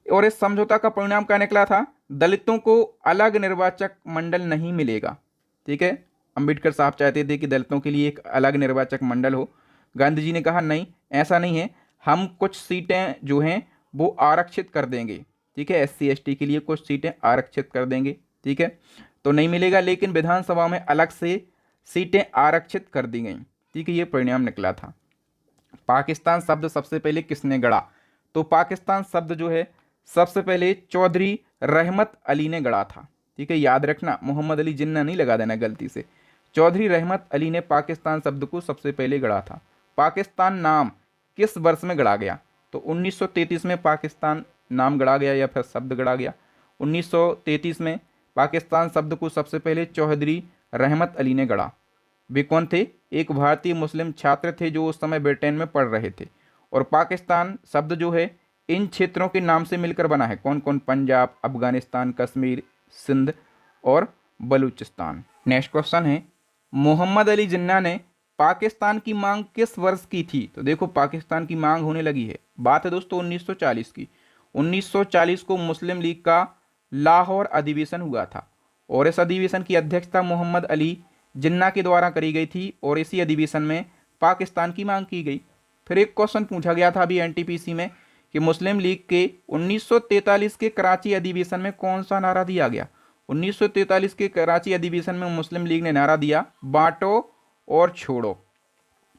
और इस समझौता का परिणाम क्या निकला था? दलितों को अलग निर्वाचक मंडल नहीं मिलेगा। ठीक है, अंबेडकर साहब चाहते थे कि दलितों के लिए एक अलग निर्वाचक मंडल हो। गांधी जी ने कहा नहीं, ऐसा नहीं है, हम कुछ सीटें जो हैं वो आरक्षित कर देंगे। ठीक है, SC ST के लिए कुछ सीटें आरक्षित कर देंगे। ठीक है, तो नहीं मिलेगा, लेकिन विधानसभा में अलग से सीटें आरक्षित कर दी गई। ठीक है, ये परिणाम निकला था। पाकिस्तान शब्द सबसे पहले किसने गढ़ा? तो पाकिस्तान शब्द जो है सबसे पहले चौधरी रहमत अली ने गढ़ा था। ठीक है, याद रखना, मोहम्मद अली जिन्ना नहीं लगा देना गलती से। चौधरी रहमत अली ने पाकिस्तान शब्द को सबसे पहले गढ़ा था। पाकिस्तान नाम किस वर्ष में गढ़ा गया? तो 1933 में पाकिस्तान नाम गढ़ा गया या फिर शब्द गढ़ा गया। 1933 में पाकिस्तान शब्द को सबसे पहले चौधरी रहमत अली ने गढ़ा। वे कौन थे? एक भारतीय मुस्लिम छात्र थे जो उस समय ब्रिटेन में पढ़ रहे थे। और पाकिस्तान शब्द जो है इन क्षेत्रों के नाम से मिलकर बना है। कौन कौन? पंजाब, अफगानिस्तान, कश्मीर, सिंध और बलूचिस्तान। नेक्स्ट क्वेश्चन है, मोहम्मद अली जिन्ना ने पाकिस्तान की मांग किस वर्ष की थी? तो देखो पाकिस्तान की मांग होने लगी है, बात है दोस्तों 1940 की। 1940 को मुस्लिम लीग का लाहौर अधिवेशन हुआ था और इस अधिवेशन की अध्यक्षता मोहम्मद अली जिन्ना के द्वारा करी गई थी और इसी अधिवेशन में पाकिस्तान की मांग की गई। फिर एक क्वेश्चन पूछा गया था अभी एनटीपीसी में कि मुस्लिम लीग के 1943 के कराची अधिवेशन में कौन सा नारा दिया गया? 1943 के कराची अधिवेशन में मुस्लिम लीग ने नारा दिया बांटो और छोड़ो।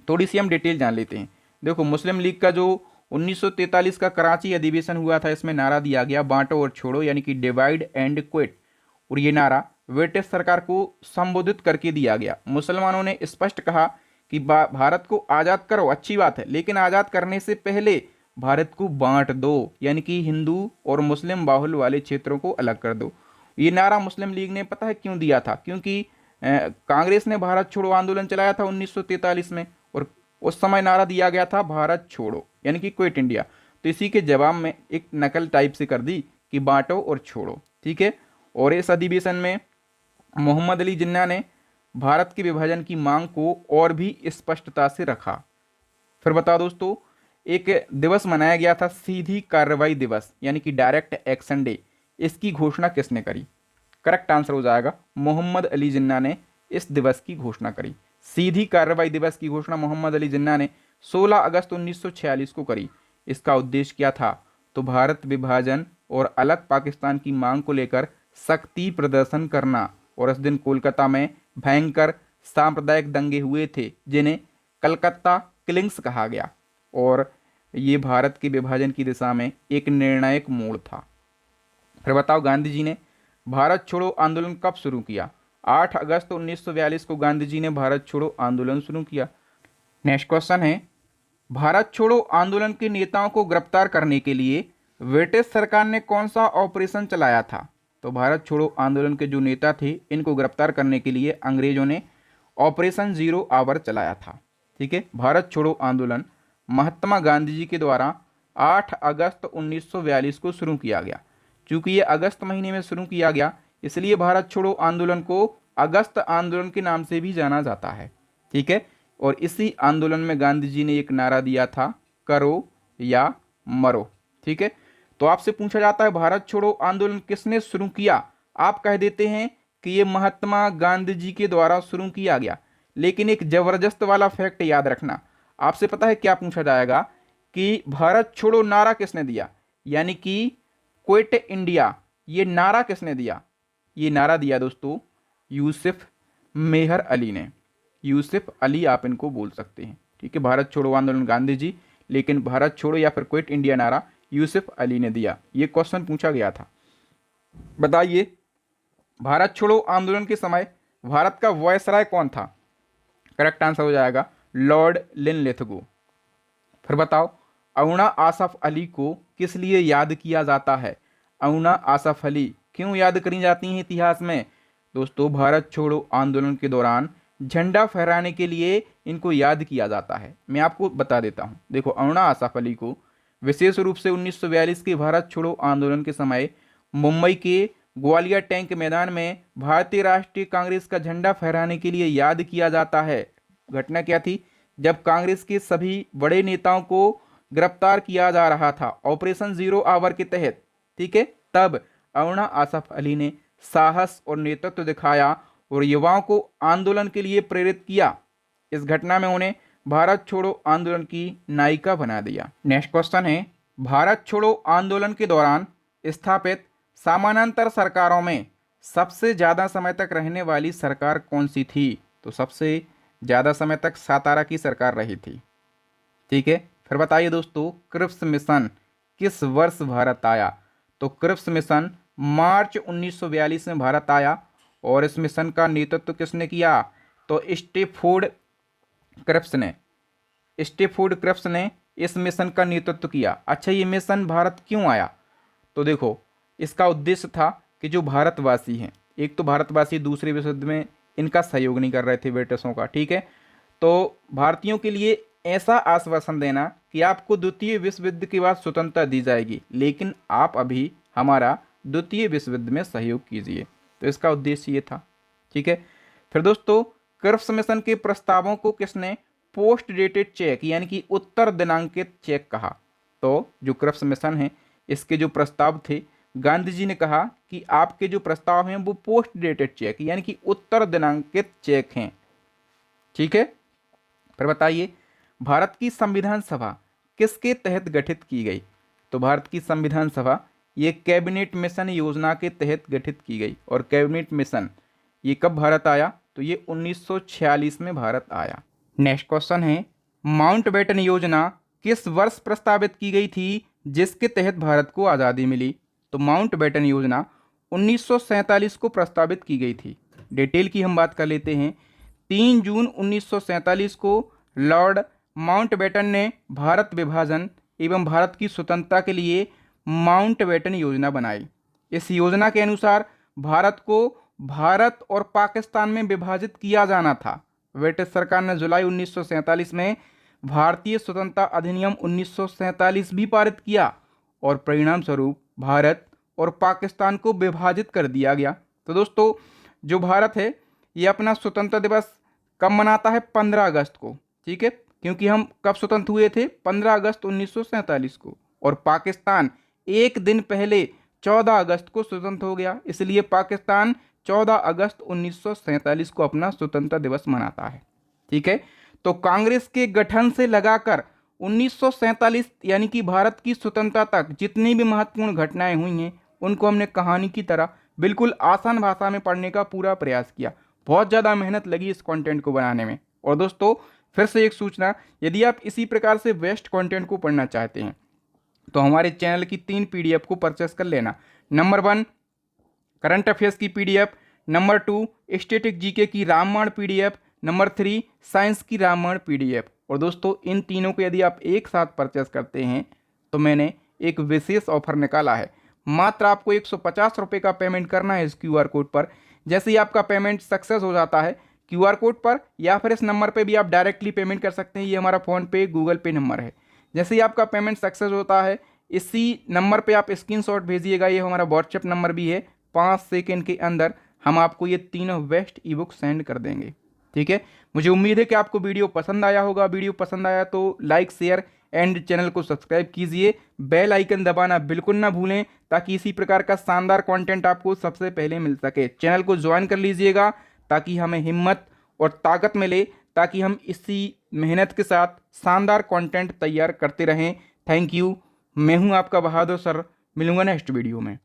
थोड़ी सी हम डिटेल जान लेते हैं। देखो मुस्लिम लीग का जो 1943 का कराची अधिवेशन हुआ था, इसमें नारा दिया गया बांटो और छोड़ो, यानी कि डिवाइड एंड क्विट। और ये नारा ब्रिटिश सरकार को संबोधित करके दिया गया। मुसलमानों ने स्पष्ट कहा कि भारत को आज़ाद करो, अच्छी बात है, लेकिन आज़ाद करने से पहले भारत को बांट दो, यानी कि हिंदू और मुस्लिम बाहुल्य वाले क्षेत्रों को अलग कर दो। ये नारा मुस्लिम लीग ने पता है क्यों दिया था? क्योंकि कांग्रेस ने भारत छोड़ो आंदोलन चलाया था 1943 में और उस समय नारा दिया गया था भारत छोड़ो, यानी कि क्विट इंडिया। तो इसी के जवाब में एक नकल टाइप से कर दी कि बांटो और छोड़ो, ठीक है। और इस अधिवेशन में मोहम्मद अली जिन्ना ने भारत के विभाजन की मांग को और भी स्पष्टता से रखा। फिर बताओ दोस्तों, एक दिवस मनाया गया था सीधी कार्रवाई दिवस, यानी कि डायरेक्ट एक्शन डे। इसकी घोषणा किसने करी? करेक्ट आंसर हो जाएगा मोहम्मद अली जिन्ना ने इस दिवस की घोषणा करी। सीधी कार्रवाई दिवस की घोषणा मोहम्मद अली जिन्ना ने 16 अगस्त 1946 को करी। इसका उद्देश्य क्या था? तो भारत विभाजन और अलग पाकिस्तान की मांग को लेकर सख्ती प्रदर्शन करना। और इस दिन कोलकाता में भयंकर सांप्रदायिक दंगे हुए थे जिन्हें कलकत्ता किलिंग्स कहा गया और ये भारत के विभाजन की दिशा में एक निर्णायक मोड़ था। फिर बताओ, गांधी जी ने भारत छोड़ो आंदोलन कब शुरू किया? 8 अगस्त 1942 को गांधी जी ने भारत छोड़ो आंदोलन शुरू किया। नेक्स्ट क्वेश्चन है, भारत छोड़ो आंदोलन के नेताओं को गिरफ्तार करने के लिए ब्रिटिश सरकार ने कौन सा ऑपरेशन चलाया था? तो भारत छोड़ो आंदोलन के जो नेता थे इनको गिरफ्तार करने के लिए अंग्रेजों ने ऑपरेशन 0 आवर चलाया था, ठीक है। भारत छोड़ो आंदोलन महात्मा गांधी जी के द्वारा 8 अगस्त 1942 को शुरू किया गया। चूंकि ये अगस्त महीने में शुरू किया गया, इसलिए भारत छोड़ो आंदोलन को अगस्त आंदोलन के नाम से भी जाना जाता है, ठीक है। और इसी आंदोलन में गांधी जी ने एक नारा दिया था, करो या मरो, ठीक है। तो आपसे पूछा जाता है भारत छोड़ो आंदोलन किसने शुरू किया? आप कह देते हैं कि ये महात्मा गांधी जी के द्वारा शुरू किया गया, लेकिन एक जबरदस्त वाला फैक्ट याद रखना। आपसे पता है क्या पूछा जाएगा कि भारत छोड़ो नारा किसने दिया, यानी कि क्विट इंडिया, ये नारा किसने दिया? ये नारा दिया दोस्तों यूसुफ मेहर अली ने। यूसुफ अली आप इनको बोल सकते हैं, ठीक है। भारत छोड़ो आंदोलन गांधी जी, लेकिन भारत छोड़ो या फिर क्विट इंडिया नारा यूसुफ अली ने दिया। ये क्वेश्चन पूछा गया था। बताइए, भारत छोड़ो आंदोलन के समय भारत का वायसराय कौन था? करेक्ट आंसर हो जाएगा लॉर्ड लिनलिथगो। फिर बताओ, अरुणा आसफ अली को किस लिए याद किया जाता है? अरुणा आसफ अली क्यों याद करी जाती हैं इतिहास में? दोस्तों, भारत छोड़ो आंदोलन के दौरान झंडा फहराने के लिए इनको याद किया जाता है। मैं आपको बता देता हूं। देखो, अरुणा आसफ अली को विशेष रूप से 1942 के भारत छोड़ो आंदोलन के समय मुंबई के ग्वालियर टैंक मैदान में भारतीय राष्ट्रीय कांग्रेस का झंडा फहराने के लिए याद किया जाता है। घटना क्या थी? जब कांग्रेस के सभी बड़े नेताओं को गिरफ्तार किया जा रहा था ऑपरेशन 0 आवर के तहत, ठीक है, तब अरुणा आसफ अली ने साहस और नेतृत्व दिखाया और युवाओं को आंदोलन के लिए प्रेरित किया। इस घटना में उन्हें भारत छोड़ो आंदोलन की नायिका बना दिया। नेक्स्ट क्वेश्चन है, भारत छोड़ो आंदोलन के दौरान स्थापित समानांतर सरकारों में सबसे ज्यादा समय तक रहने वाली सरकार कौन सी थी? तो सबसे ज्यादा समय तक सातारा की सरकार रही थी, ठीक है। फिर बताइए दोस्तों, क्रिप्स मिशन किस वर्ष भारत आया? तो क्रिप्स मिशन मार्च 1942 में भारत आया और इस मिशन का नेतृत्व किसने किया? तो स्टैफोर्ड क्रिप्स ने इस मिशन का नेतृत्व किया। अच्छा, ये मिशन भारत क्यों आया? तो देखो, इसका उद्देश्य था कि जो भारतवासी हैं, एक तो भारतवासी दूसरे विश्व युद्ध में इनका सहयोग नहीं कर रहे थे ब्रिटिशों का, ठीक है, तो भारतीयों के लिए ऐसा आश्वासन देना कि आपको द्वितीय विश्व युद्ध के बाद स्वतंत्रता दी जाएगी, लेकिन आप अभी हमारा द्वितीय विश्व युद्ध में सहयोग कीजिए। तो इसका उद्देश्य ये था। ठीक है। फिर दोस्तों, क्रिप्स मिशन के प्रस्तावों को किसने पोस्ट डेटेड चेक यानी कि उत्तर दिनांकित चेक कहा? तो जो क्रिप्स मिशन है इसके जो प्रस्ताव थे, गांधी जी ने कहा कि आपके जो प्रस्ताव हैं वो पोस्ट डेटेड चेक यानी कि उत्तर दिनांकित चेक हैं। ठीक है। फिर बताइए, भारत की संविधान सभा किसके तहत गठित की गई? तो भारत की संविधान सभा ये कैबिनेट मिशन योजना के तहत गठित की गई। और कैबिनेट मिशन ये कब भारत आया? तो ये 1946 में भारत आया। नेक्स्ट क्वेश्चन है, माउंटबेटन योजना किस वर्ष प्रस्तावित की गई थी जिसके तहत भारत को आज़ादी मिली? तो माउंटबेटन योजना 1947 को प्रस्तावित की गई थी। डिटेल की हम बात कर लेते हैं। 3 जून 1947 को लॉर्ड माउंटबेटन ने भारत विभाजन एवं भारत की स्वतंत्रता के लिए माउंटबेटन योजना बनाई। इस योजना के अनुसार भारत को भारत और पाकिस्तान में विभाजित किया जाना था। ब्रिटिश सरकार ने जुलाई 1947 में भारतीय स्वतंत्रता अधिनियम 1947 भी पारित किया और परिणाम स्वरूप भारत और पाकिस्तान को विभाजित कर दिया गया। तो दोस्तों, जो भारत है ये अपना स्वतंत्रता दिवस कब मनाता है? 15 अगस्त को। ठीक है, क्योंकि हम कब स्वतंत्र हुए थे? 15 अगस्त 1947 को। और पाकिस्तान एक दिन पहले 14 अगस्त को स्वतंत्र हो गया, इसलिए पाकिस्तान 14 अगस्त 1947 को अपना स्वतंत्रता दिवस मनाता है। ठीक है। तो कांग्रेस के गठन से लगाकर 1947 यानी कि भारत की स्वतंत्रता तक जितनी भी महत्वपूर्ण घटनाएं हुई हैं उनको हमने कहानी की तरह बिल्कुल आसान भाषा में पढ़ने का पूरा प्रयास किया। बहुत ज़्यादा मेहनत लगी इस कंटेंट को बनाने में। और दोस्तों, फिर से एक सूचना, यदि आप इसी प्रकार से बेस्ट कंटेंट को पढ़ना चाहते हैं तो हमारे चैनल की 3 PDF को परचेस कर लेना। नंबर 1 करंट अफेयर्स की PDF, नंबर 2 स्टैटिक जीके की रामायण PDF, नंबर 3 साइंस की रामायण PDF। और दोस्तों, इन तीनों को यदि आप एक साथ परचेस करते हैं तो मैंने एक विशेष ऑफर निकाला है। मात्र आपको 150 रुपये का पेमेंट करना है इस QR कोड पर। जैसे ही आपका पेमेंट सक्सेस हो जाता है QR कोड पर या फिर इस नंबर पे भी आप डायरेक्टली पेमेंट कर सकते हैं। ये हमारा फ़ोनपे गूगल पे नंबर है। जैसे ही आपका पेमेंट सक्सेस होता है इसी नंबर पे आप स्क्रीनशॉट भेजिएगा। ये हमारा व्हाट्सएप नंबर भी है। 5 सेकंड के अंदर हम आपको ये तीनों बेस्ट ई-बुक सेंड कर देंगे। ठीक है। मुझे उम्मीद है कि आपको वीडियो पसंद आया होगा। वीडियो पसंद आया तो लाइक, शेयर एंड चैनल को सब्सक्राइब कीजिए। बेल आइकन दबाना बिल्कुल ना भूलें ताकि इसी प्रकार का शानदार कंटेंट आपको सबसे पहले मिल सके। चैनल को ज्वाइन कर लीजिएगा ताकि हमें हिम्मत और ताकत मिले, ताकि हम इसी मेहनत के साथ शानदार कंटेंट तैयार करते रहें। Thank you. मैं हूं आपका बहादुर सर। मिलूंगा नेक्स्ट वीडियो में।